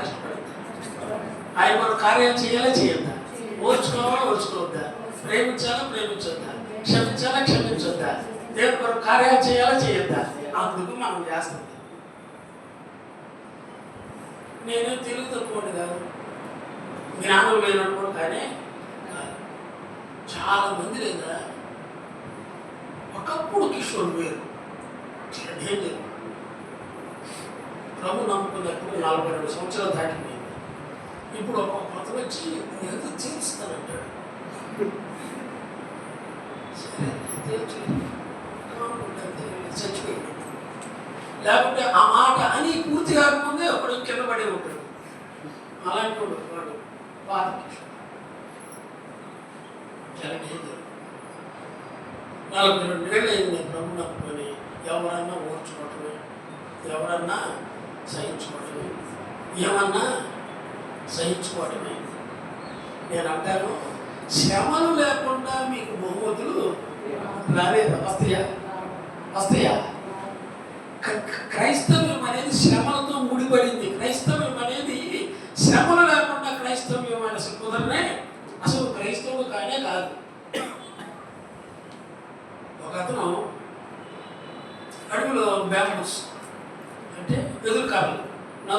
ఆయన మన కార్యాలు చేయాలా? చేయొద్దా? ఓర్చుకోవద్దా? ప్రేమించొద్దా? క్షమించొద్దా? దేవుని కొరకు కార్యాలు చేయాలా? చేయొద్దా? అందుకు మనం చేస్తాం. నేను తెలుగు తక్కువ కాదు, జ్ఞానం లేనప్పుడు, కానీ చాలా మంది లేదా ఒకప్పుడు కిషోర్ వేరు డేంజర్. ప్రభు నమ్ముకున్నప్పుడు 42 సంవత్సరాలు దాటిపోయింది. ఇప్పుడు ఒక కొత్త వచ్చి ఏదో తీరుస్తానంటాడు. చచ్చిపోయింది. లేకుంటే ఆ మాట అని పూర్తి కాకముందే ఒకడు కింద పడే ఉంటాడు. అలాంటి వాడు పాత కిషోర్. చాలా డేంజర్. 42 ఏళ్ళు అయింది ప్రభు నమ్ముకొని. ఎవరన్నా ఓర్చుకోవటమే, ఎవరన్నా సహించుకోవటమే, ఏమన్నా సహించుకోవటమే. నేను అంటాను, శ్రమలు లేకుండా మీకు బహుమతులు రాలేదు. వస్తాయా? క్రైస్తవ్యం అనేది శ్రమలతో ముడిపడింది. క్రైస్తవ్యం అనేది శ్రమలు లేకుండా క్రైస్తవ్యం అసలు కుదరనే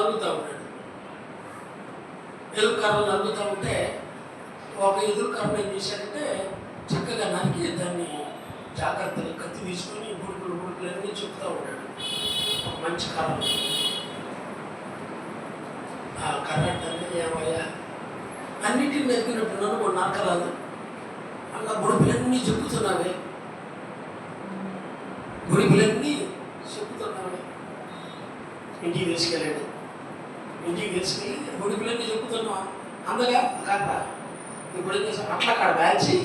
నలుగుతూ ఉన్నాడు. ఎదురు కర్రలు నలుగుతూ ఉంటే ఒక ఎదురు కర్ర ఏం చేశాడంటే చక్కగా నరికి దాన్ని జాగ్రత్తగా కత్తి తీసుకొని బుడుకులు అన్నీ చెప్తూ ఉన్నాడు. ఒక మంచి కర్ర. ఆ కర్ర అంటే ఏమయ్యా అన్నిటిని నరికినట్టు నన్ను నరకరాదు, అలా బుడుపులన్నీ చెప్పుతున్నావే, బుడుపులన్నీ చెప్పుతున్నావే. ఇంటికి తీసుకెళ్ళాడు. ఇంటికి తీసుకెళ్ళి బుడుపులన్నీ చెప్పుతున్నావా అందగా కర్ర. ఇప్పుడు ఏం చేస్తాం, అట్ల కాడ గాల్చి,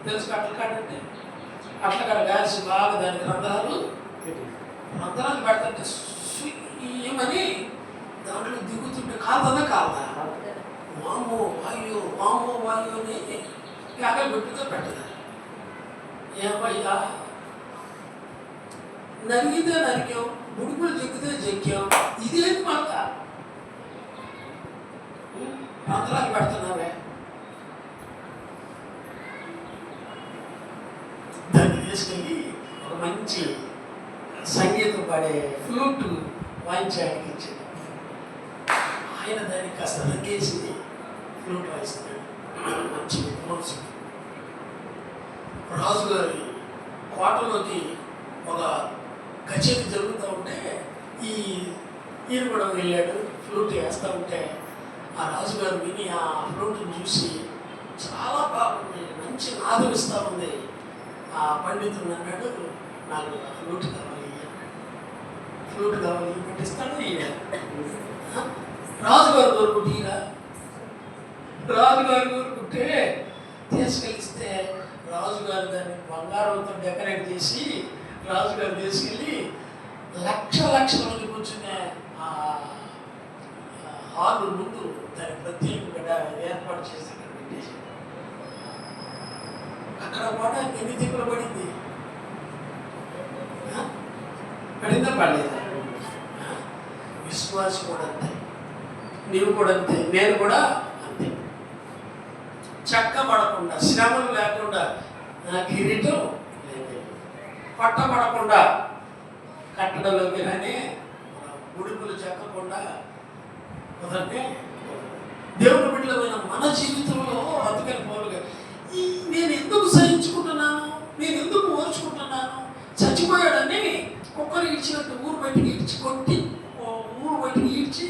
తెలుసు అట్ల కాడ అంటే అట్ల కాడ గాల్చి బాగా దానికి రంధ్రాలు పెడతాంటే ఏమని దాంట్లో దిగుతుంటే కాదా కాదా వామో వాయు అని అక్కడ పెట్టుగా పెట్టదా. ఏమయ్యా నరిగితే నరికాం, బుడుపులు చెక్కితే చెక్కాం, ఇదేంటి మాట రంధ్రాలు పెడుతున్నావే. దాన్ని తీసుకెళ్ళి ఒక మంచి సంగీతం పాడే ఫ్లూట్ వాయించడానికి ఇచ్చాడు. ఆయన దానికి కాస్త రంగేసి ఫ్లూట్ వాయిస్తున్నాడు. మంచి విద్వాంసుడు. రాజుగారి కోటలోకి ఒక కచేరీ జరుగుతూ ఉంటే ఈయన కూడా వెళ్ళాడు. ఫ్లూట్ వేస్తూ ఉంటే ఆ రాజుగారు విని ఆ ఫ్లూట్ని చూసి చాలా బాగుంది, మంచి నాదం ఇస్తూ ఉంది. ఆ పండితుడు అన్నాడు, నాకు ఫ్లూట్ కావాలి, ఫ్లూట్ కావాలి, పెట్టిస్తాడు. ఈయన రాజుగారు దొరుకుంటే రాజుగారు దొరుకుంటే తీసుకెళ్ళిస్తే రాజుగారు దాన్ని బంగారంతో డెకరేట్ చేసి రాజుగారు తీసుకెళ్ళి లక్షల మంది కూర్చునే ఆ హాల్ ముందు దాన్ని ప్రత్యేకంగా ఏర్పాటు చేసి అక్కడ పెట్టేసి అక్కడ కూడా ఎన్ని తిప్పులు పడింది, పడిందా పడలేదా? విశ్వాసం కూడా అంతే, నీవు కూడా అంతే, నేను కూడా అంతే. చక్కబడకుండా, శ్రమలు లేకుండా కిరీటం లేదు, పట్టబడకుండా కట్టడంలోకి కానీ గుడుపులు చెక్కకుండా కుదరనే. దేవుని బిడ్డలమైన మన జీవితంలో అందుకని పోలుగా నేను ఎందుకు సహించుకుంటున్నాను, నేను ఎందుకు ఓర్చుకుంటున్నాను, చచ్చిపోయాడని కుక్కలు ఇచ్చినట్టు ఊరు బయటికి ఈడ్చి కొట్టి ఊరు బయటికి ఈడ్చి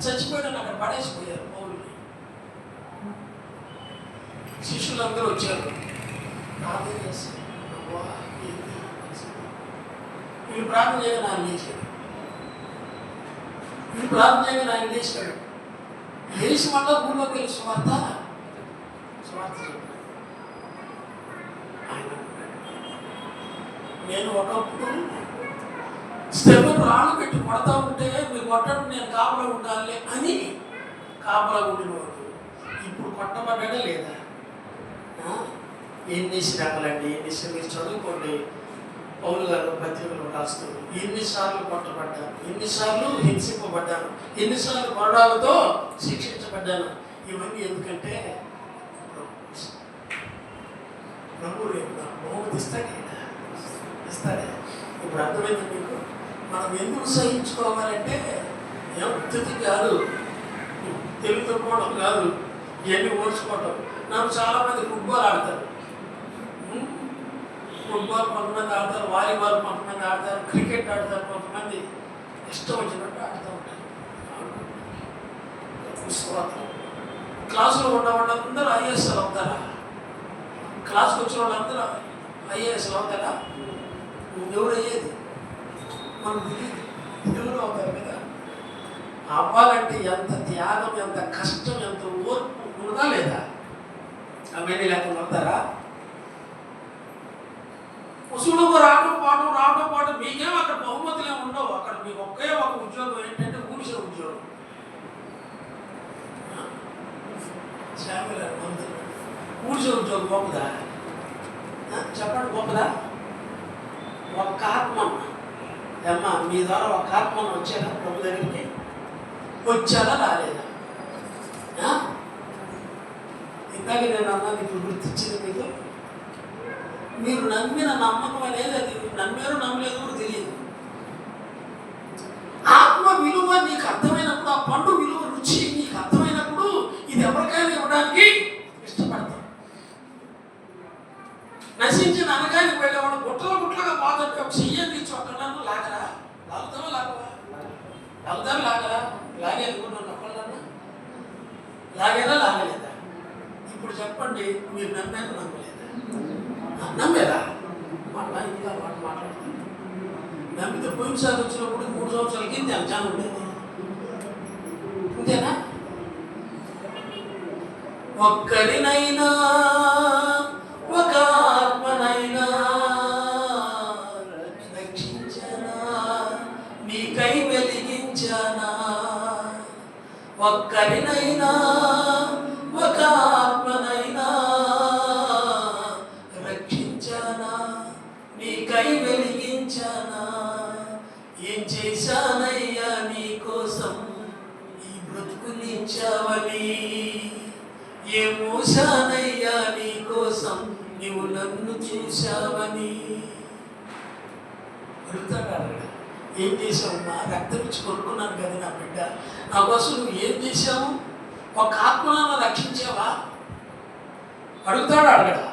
చచ్చిపోయాడని అక్కడ పడేసిపోయారు పౌరుని. శిష్యులందరూ వచ్చారు, ప్రార్థన చేశారు. వీళ్ళు ప్రార్థన చేయగా ఆయన లేచాడు. వీళ్ళు ప్రార్థన చేయగా ఆయన లేచాడు. లేచి మళ్ళా ఊళ్ళోకి వెళ్ళి స్వార్థ చెప్పాడు. నేను ఒకప్పుడు స్టెప్పులు రాళ్ళు పెట్టి కొడతా ఉంటే మీరు కొట్టడం నేను కాపలా ఉండాలి అని కాపలా ఉండినవాడు. ఇప్పుడు కొట్టబడ్డా లేదా? ఎన్ని శ్రమలండి, మీరు చదువుకోండి. పౌలు గారు పత్రికలు రాస్తూ ఎన్నిసార్లు కొట్టబడ్డాను, ఎన్నిసార్లు హింసింపబడ్డాను, ఎన్నిసార్లు మరణాలతో శిక్షించబడ్డాను. ఇవన్నీ ఎందుకంటే ప్రభు రేపు బహుమతి ఇస్తాడే. ఇప్పుడు అర్థమైంది మీకు? మనం ఎందుకు సహించుకోవాలంటే తుది కాదు, తెలుగుకోవడం కాదు, ఇవన్నీ ఓడ్చుకోవటం. నాకు చాలామంది ఫుట్బాల్ ఆడతారు, ఫుట్బాల్ కొంతమంది ఆడతారు, వాలీబాల్ కొంతమంది ఆడతారు, క్రికెట్ ఆడతారు, కొంతమంది ఇష్టం వచ్చినట్టు ఆడుతూ ఉంటారు. క్లాసులో ఉన్న వాళ్ళందరూ ఐఏఎస్లు అవుతారా? క్లాస్కి వచ్చిన వాళ్ళందరూ ఐఏఎస్లు అవుతారా? ఎవరు అయ్యేది మనకు తెలియదు, ఎవరు అవుతారు కదా. అవ్వాలంటే ఎంత త్యాగం, ఎంత కష్టం, ఎంత ఓర్పు ఉన్నదా లేదా? అవన్నీ లేకుండా అవుతారా? వసూలుగా రావడం పాటు మీకేమో అక్కడ బహుమతులే ఉండవు. అక్కడ మీకు ఒకే ఒక ఉద్యోగం ఏంటంటే ఊడిసే ఉద్యోగం. ఊడిసే ఉద్యోగం గొప్పదా? చెప్పండి, గొప్పదా? ఒక్క ఆత్మన్న అమ్మ మీ ద్వారా ఒక ఆత్మన్న వచ్చారా ప్రభు దగ్గరికి? వచ్చారా రాలేదా? ఇందాక నేను అన్నది ఇప్పుడు గుర్తించింది మీకు. మీరు నమ్మిన నమ్మకం అనేది అది నమ్మారు నమ్మలేదు కూడా తెలియదు. ఆత్మ విలువ విలువ నీకు అర్థమైనప్పుడు, ఆ పండు విలువ రుచి నీకు అర్థమైనప్పుడు ఇది ఎవరికైనా ఇవ్వడానికి ఇష్టపడతాం. నశించిన అనగానికి వెళ్ళేవాడు గుట్టలు గుట్లుగా బాధంటే ఒక చెయ్యం తీర్చి ఒక్కడన్నా లాగరా, లాగుతావా లాగవా, లాగుతావా లాగరా, లాగేది కూడా ఒక్కళ్ళన్నా లాగేదా లాగలేదా? ఇప్పుడు చెప్పండి, మీరు నమ్మారు నమ్మలేదా? నమ్మేదా? మళ్ళా ఇంకా మాట మాట్లాడుతుంది. నమ్మితే పోయినసారి వచ్చినప్పుడు 3 సంవత్సరాల కింద అంచనా ఉండేది, అంతేనా? ఒక్కరినైనా ఒక ఆత్మనైనా రక్షించనా, నీకై వెలిగించనా. ఒక్కరినైనా ఒక ఆత్మనైనా రక్షించనా, నీకై వెలిగించనా. ఏం చేశానయ్యా నీ కోసం ఈ బ్రతుకునిచ్చావని, ఏ మోసానయ్యా నీ కోసం నీవు నన్ను చూశావని. అడుగుతాడు, ఏం చేశావు? నా రక్తం ఇచ్చి కొనుక్కున్నాను కదా నా బిడ్డ, నా కోసం నువ్వు ఏం చేశావు? ఒక ఆత్మను రక్షించావా? అడుగుతాడు, అడగడా?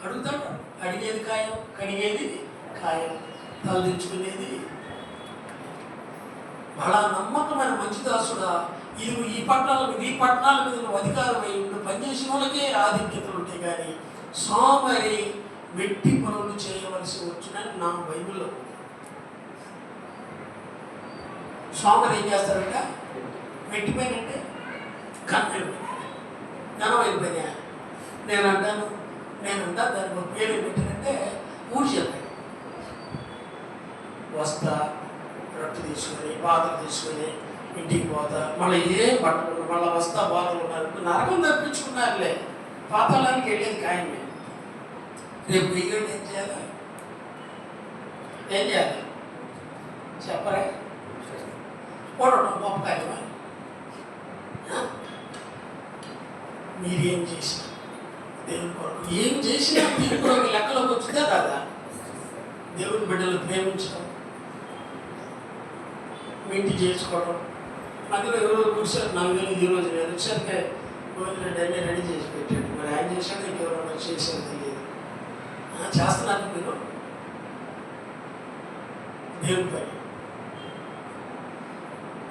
అడుగుతాడు. అడిగేది ఖాయం, కడిగేది ఖాయం, తలదించుకునేది. బడా నమ్మకమైన మంచి దాసుడా, ఈ పట్టణాల మీద నువ్వు అధికారం అయి నువ్వు పనిచేసిన వాళ్ళకే ఆధిక్యతలు ఉంటాయి, కానీ సోమరి వెట్టి పనులు చేయవలసి వచ్చినని నా బైబిల్లో. సోమరి ఏం చేస్తారంట? వెట్టి పని అంటే కన్నెలు ఘనమైన పని. నేనంటా దానికి ఒక పేరు పెట్టినంటే మూడు చెప్పాను. వస్తా, రొట్టె తీసుకొని, బాధలు తీసుకొని ఇంటికి పోతా, మళ్ళీ ఏం పట్టుకున్నా, మళ్ళీ వస్తా, బాధలు ఉన్నారు, నరకం తప్పించుకున్నారులే, పాతాళానికి వెళ్ళేది ఖాయమే. రేపు వెయ్యండి ఏం చేయాలి? ఏం చేయాలి చెప్పరా? పోవడం గొప్ప కార్యమా? మీరేం చేసినా దేవుని కొరకు ఏం చేసినా దీని కొరకు లెక్కలోకి వచ్చిందా రాదా? దేవుని బిడ్డలు ప్రేమించడం, మీ ఇంటికి చేసుకోవడం. మధ్యలో ఎవరో కూర్చొని 4 వేలు ఈ రోజు నేను వచ్చాకే గోవిందరెడ్డి అన్నీ రెడీ చేసి పెట్టాడు. మరి ఆయన చేశాడు, ఇంకెవరన్నా చేశాడు తెలియదు. చేస్తున్నారు మీరు దేవుని పని.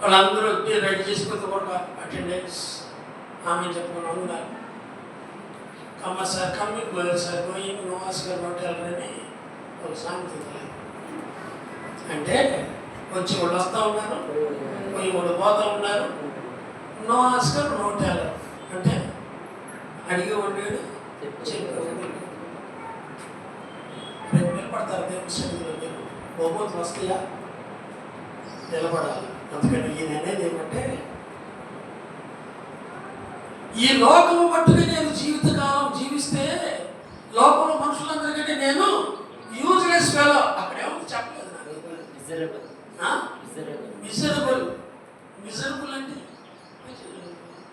వాళ్ళందరూ రెడీ చేసుకుంటూ కూడా అటెండెన్స్ ఆమె చెప్పుకుని ఉన్నారు. కమ్మ సార్ కమ్మికి పోయారు సార్, పోయి నోవాస్కర్ హోటల్ అని ఒక సామెత. అంటే వచ్చి వాళ్ళు వస్తూ ఉన్నారు, పోయి వాళ్ళు పోతూ ఉన్నారు. నోవాస్కర్ హోటల్ అంటే అడిగి వండాడు, చెప్పి నిలబడతారు దేవుని సన్నిధిలో. మీరు బహుమతులు వస్తాయా? నిలబడాలి. అందుకని ఈయన అనేది ఏమంటే, ఈ లోకము మట్టుగా నేను జీవితకాలం జీవిస్తే లోకంలో మనుషులందరికంటే నేను యూజ్లెస్ ఫెలో. అక్కడేమో చెప్పలేదు నాకు. మిజరబుల్ అంటే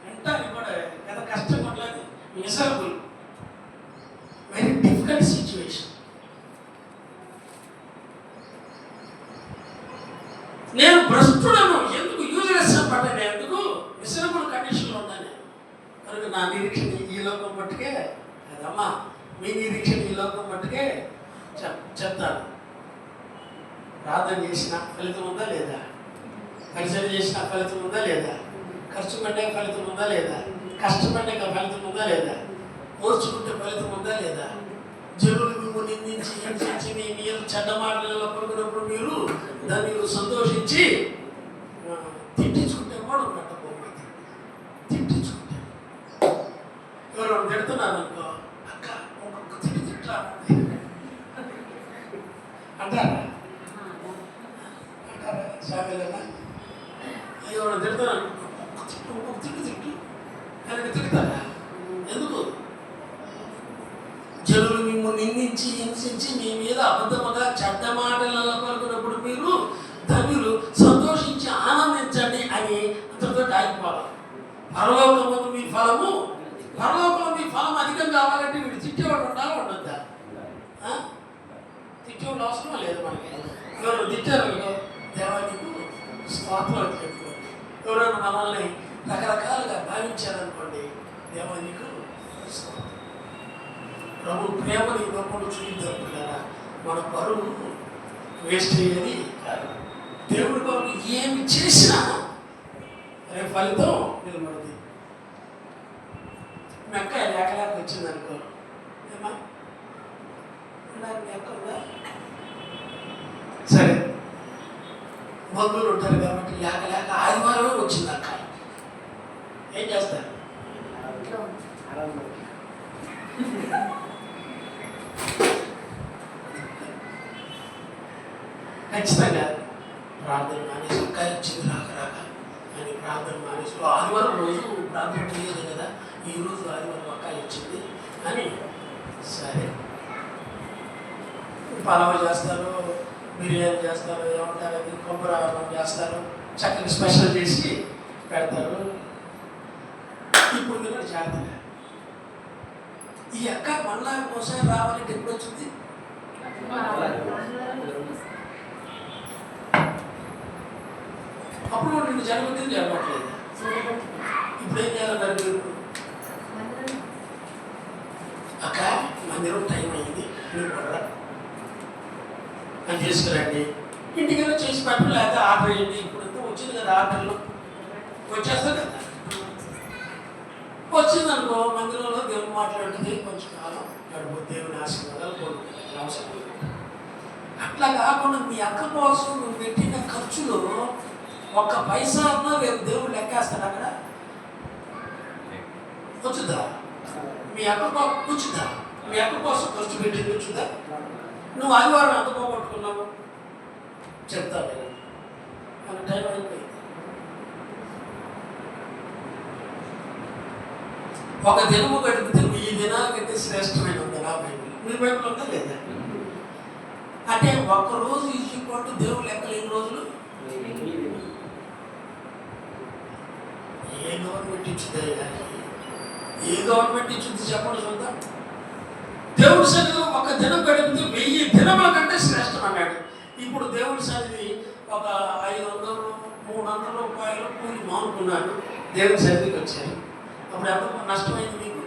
వింటాను కూడా ఎంత కష్టం పడలేదు. Miserable, very difficult situation. నేను భ్రష్టుడను, ఎందుకు యూజ్లెస్ పడ్డాను, ఎందుకు మిజరబుల్ కండిషన్లో ఉన్నాను. కనుక నా నిరీక్షణ ఈ లోకం మట్టుకే అదమ్మా, మీ నిరీక్షణ ఈ లోకం మట్టుకే చెప్తాను. ప్రార్థన చేసిన ఫలితం ఉందా లేదా? పరిచయం చేసిన ఫలితం ఉందా లేదా? ఖర్చు పెట్టే ఫలితం ఉందా లేదా? కష్టపడ్డాక ఫలితం ఉందా లేదా? ఓర్చుకుంటే ఫలితం ఉందా లేదా? జనులు మిమ్మల్ని నిందించి హింసించి మీ మీరు చెడ్డ మాటలలో పలుకున్నప్పుడు మీరు దాన్ని సంతోషించి తిట్టించుకుంటే కూడా ఉన్నట్టు తిట్టించుకుంటే ఎవరు తిడుతున్నారు అనుకో, అక్క ఒక్కొక్క తిట్లా అంటారా? అంటారా? సాగలేదా? ఎవరు తిడుతున్నారు ఒక్కొక్క తిట్టు అని తిడతారా? ఎందుకు? జనులు మిమ్మల్ని నిందించి హింసించి మీ మీద అబద్ధముగా చెడ్డ మాటలలో పలుకున్నప్పుడు మీరు ధన్యులు, సంతోషించి ఆనందించండి అని అంతటితో ఆగిపోవాలి. పరలోకంలో మీ ఫలము అధికం కావాలంటే వీడు తిట్టేవాడు ఉండాలి, ఉండద్దా? తిట్టేవాడు అవసరం లేదు మనకి. ఎవరు తిట్టారు దేవా నీకు స్తోత్రం చెప్పుకోండి. ఎవరైనా మనల్ని రకరకాలుగా భావించారనుకోండి, దేవా నీకు స్తోత్రం. ప్రభు ప్రేమని లోపల చూపించారా, మన పరువు వేస్ట్ అయ్యేది కాదు. దేవుడి కొరకు ఏమి చేసినా రేపు ఫలితం నిలబడింది. మెక్క లేక వచ్చింది అనుకో, ఏమా మెక్క ఉందా? సరే, బంధువులు ఉంటారు కాబట్టి లేక ఆదివారమే వచ్చింది అక్క. ఏం చేస్తారు? ఖచ్చితంగా ప్రార్థన మానేసి అక్క వచ్చింది రాక అని ప్రార్థన మానేసి ఆదివారం రోజు ప్రార్థన చేయలేదు కదా, ఈరోజు ఆదివారం అక్క వచ్చింది అని సరే పలావ్ చేస్తారు, బిర్యానీ చేస్తారు, ఏమంటారు అది కొబ్బరి చేస్తారు, చక్కగా స్పెషల్ చేసి పెడతారు. ఇప్పుడు మీరు జాగ్రత్తగా ఈ అక్క మళ్ళా ఒకసారి రావాలంటే ఎప్పుడు వచ్చింది? అప్పుడు నిన్ను జరగొద్దని జరగట్లేదు. ఇప్పుడు ఏం చేయాలన్నారు మీరు? అక్క మందిరం టైం అయింది, మీరు కూడా అని తీసుకురండి, ఇంటికైనా చేసి పెట్టు, లేదా ఆర్డర్ చేయండి. ఇప్పుడు ఎంతో వచ్చింది కదా, ఆర్డర్లు వచ్చేస్తారు కదా. వచ్చిందనుకో మందిరంలో దేవుడు మాట్లాడుతుంది, కొంచెం కాలం గడుపు, దేవుని ఆశీర్వాదాలు కోరుకుంటుంది అవసరం. అట్లా కాకుండా మీ అక్క కోసం నువ్వు పెట్టిన ఖర్చులో ఒక్క పైసా అన్నా రేపు దేవుడు లెక్కేస్తాడు. అక్కడ వచ్చుద్దా? మీ అక్క కూర్చుద్దా? మీ అక్క కోసం ఖర్చు పెట్టింది వచ్చుద్దా? నువ్వు ఆదివారం ఎంత పోగొట్టుకున్నావు చెప్తావు. మన టైం అయిపోయింది. ఒక దినము గడిపితే ఈ దినాల కంటే శ్రేష్టమైన ఉందా బైబిల్? మీ బైబిల్ ఉందా లేదా? అంటే ఒక్కరోజు ఈజీపాటు దేవుడు లెక్కలు ఎన్ని రోజులు? ఏ గవర్నమెంట్ ఇచ్చిందే కానీ, ఏ గవర్నమెంట్ ఇచ్చింది చెప్పండి చూద్దాం. దేవుడి సన్నిధిలో ఒక దినం గడిపితే 1000 దినముల కంటే శ్రేష్టం అన్నాడు. ఇప్పుడు దేవుడి సన్నిధి ఒక 500 300 రూపాయలు కూలి మానుకున్నాడు, దేవుడి సన్నిధికి వచ్చారు. అప్పుడు ఎంత నష్టమైంది మీకు?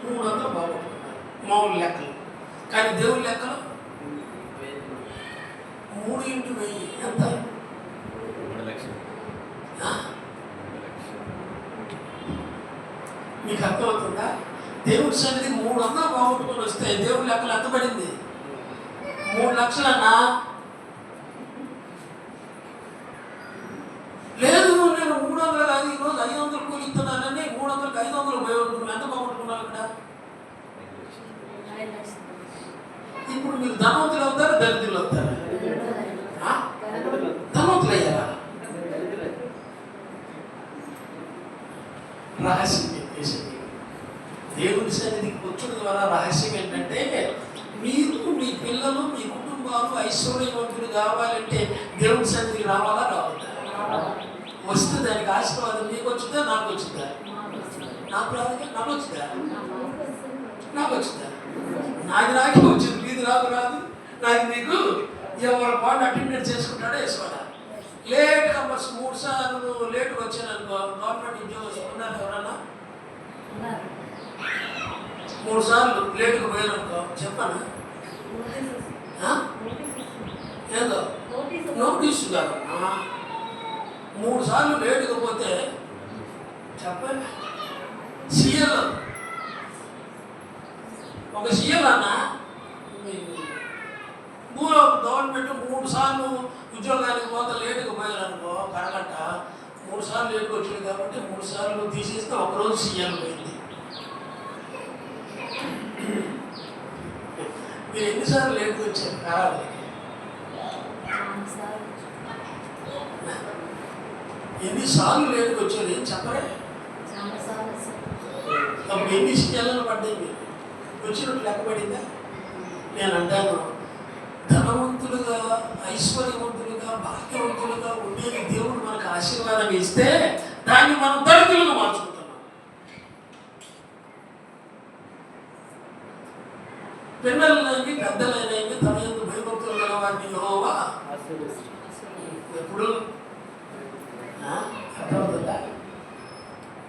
300 బాగుంటున్నారు మామూలు లెక్కలు. కానీ దేవుడి లెక్కలు 3 ఇంటూ 1000 ఎంత? మీకు అర్థమవుతుందా? దేవుడి సన్నిధి 300 బాగుంటుకొని వస్తే దేవుడి లెక్కలు ఎంత పడింది? 3 లక్షలన్నా? లేదు, నేను 300 కాదు, ఈరోజు 500 కూలి ఇస్తున్నానని 300కి 500 ఉపయోగపడుతున్నాను. ఎంత బాగుంటున్నాను ఇక్కడ? ఇప్పుడు మీరు ధనవంతులు అవుతారా, దరిద్రులు అవుతారా? ధనవంతులు అయ్యారా? రహస్యం చెప్పేసి దేవుని సన్నిధికి వచ్చుడు ద్వారా రహస్యం ఏంటంటే, మీరు మీ పిల్లలు మీ కుటుంబాలు ఐశ్వర్యవంతులు కావాలంటే దేవుని సన్నిధికి రావాలా కావద్దా? వస్తే దానికి ఆశీర్వాదం మీకు వచ్చిందా, నాకు వచ్చిందా? నాకు రాదు, నాకు వచ్చిందా? నాకు వచ్చిందా? నాకే వచ్చింది, మీది రాదు. నాకు మీకు ఎవరు పాటు అటెండెన్స్ చేసుకుంటాడో వేసుకోడా. లేట్గా బస్ 3 సార్లు లేట్గా వచ్చాననుకో, గవర్నమెంట్ ఉద్యోగం ఉన్నారు ఎవరన్నా? 3 సార్లు లేట్గా పోయాననుకో చెప్పాను, ఏదో నోటీసు కాదు. 3 సార్లు లేటుగా పోతే చెప్పండి, సీఎల్ ఒక సీఎల్ అన్న ఊరో గవర్నమెంట్ 3 సార్లు ఉద్యోగానికి పోతే లేటుగా పోయారనుకో, కడగట్ట 3 సార్లు లేటుగా వచ్చింది కాబట్టి 3 సార్లు తీసేస్తే ఒకరోజు సీఎల్ పోయింది. మీరు ఎన్నిసార్లు లేటుగా వచ్చారు కావాలి? ఎన్నిసార్లు లేటుగా వచ్చారు ఏం చెప్పరే? అప్పుడు ఎన్ని సీఎల్లు పడ్డాయి మీరు? వచ్చినట్టు లెక్కపడిందా? నేను అంటాను, ధనవంతులుగా ఐశ్వర్యవంతులుగా భాగ్యవంతులుగా ఉండేది దేవుడు మనకు ఆశీర్వాదం ఇస్తే దాన్ని మనం దరిద్రులుగా మార్చుకుంటున్నాం. పిల్లలైనవి పెద్దలైనవి తన యందు భయభక్తులు గల వారిని యెహోవా ఎప్పుడు అర్థమవుతుందా?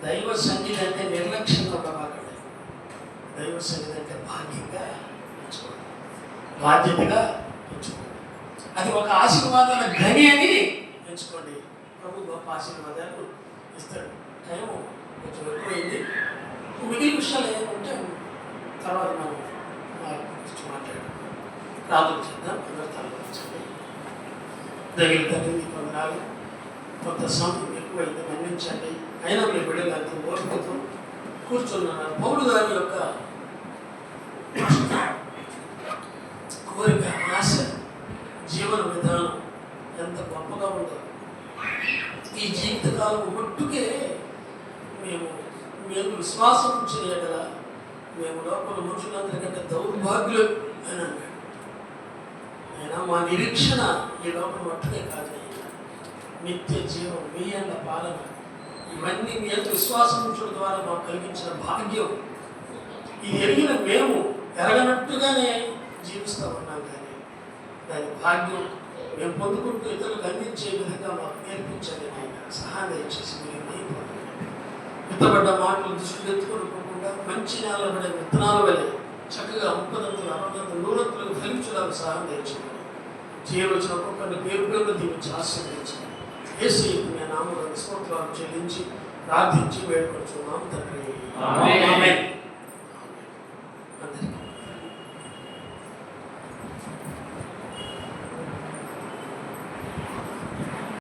దైవ సన్నిధి అంటే నిర్లక్ష్యంగా ఉండమాకండి. దైవ సన్నిధి అంటే భాగ్యంగా ఎంచుకోండి, బాధ్యతగా ఎంచుకోండి. అది ఒక ఆశీర్వాదాల గని అని ఎంచుకోండి. ప్రభు గొప్ప ఆశీర్వాదాలు ఇస్తాడు. టైం కొంచెం ఎక్కువైంది. మిగిలిన విషయాలు ఏమంటే తర్వాత మనం మాట్లాడాం. ప్రార్థన చేద్దాం. అందరూ తలవంచండి. దగ్గర తల్లి కొందనాలు కొంత సమయం ఎక్కువైంది, మన్నించండి. అయినా మీ బిడ్డలంతా ఓపికతో కూర్చున్నారు. పౌలు గారి యొక్క కోరిక, ఆశ, జీవన విధానం ఎంత గొప్పగా ఉందో. ఈ జీవితకాలం మట్టుకే మేము విశ్వాసం ఉంచిన ఎడల మేము లోపల మనుషులందరికంటే దౌర్భాగ్యులు అని అన్నాడు. అయినా మా నిరీక్షణ ఈ లోపల మట్టుకే కాదు, నిత్య జీవం, మీ అన్న పాలన, ఇవన్నీ మీ యొక్క విశ్వాసం ఉంచడం ద్వారా మాకు కలిగించిన భాగ్యం. ఇది ఎరిగిన మేము ఎరగనట్టుగానే జీవిస్తూ ఉన్నాం, కానీ దాని భాగ్యం మేము పొందుకుంటూ ఇతరులకు అందించే విధంగా మాకు నేర్పించాలి. ఆయన సహాయం దయచేసి మీరు అయిపోతుంది. విత్తబడ్డ మాటలు దృష్టిలో ఎత్తుకోకుండా మంచి నేల పడే విత్తనాల వలె చక్కగా 30 60 100 ఫలించడానికి సహాయం దయచేయండి. చేయవలసిన ఒక్కొక్కరిని పేరు పేరు దీవించి ఆశీర్వదించండి. యేసు మీ నామములో స్తోత్రాలు చెల్లించి ప్రార్థించి వేడుకొంచున్నాం తండ్రి. ఆమేన్.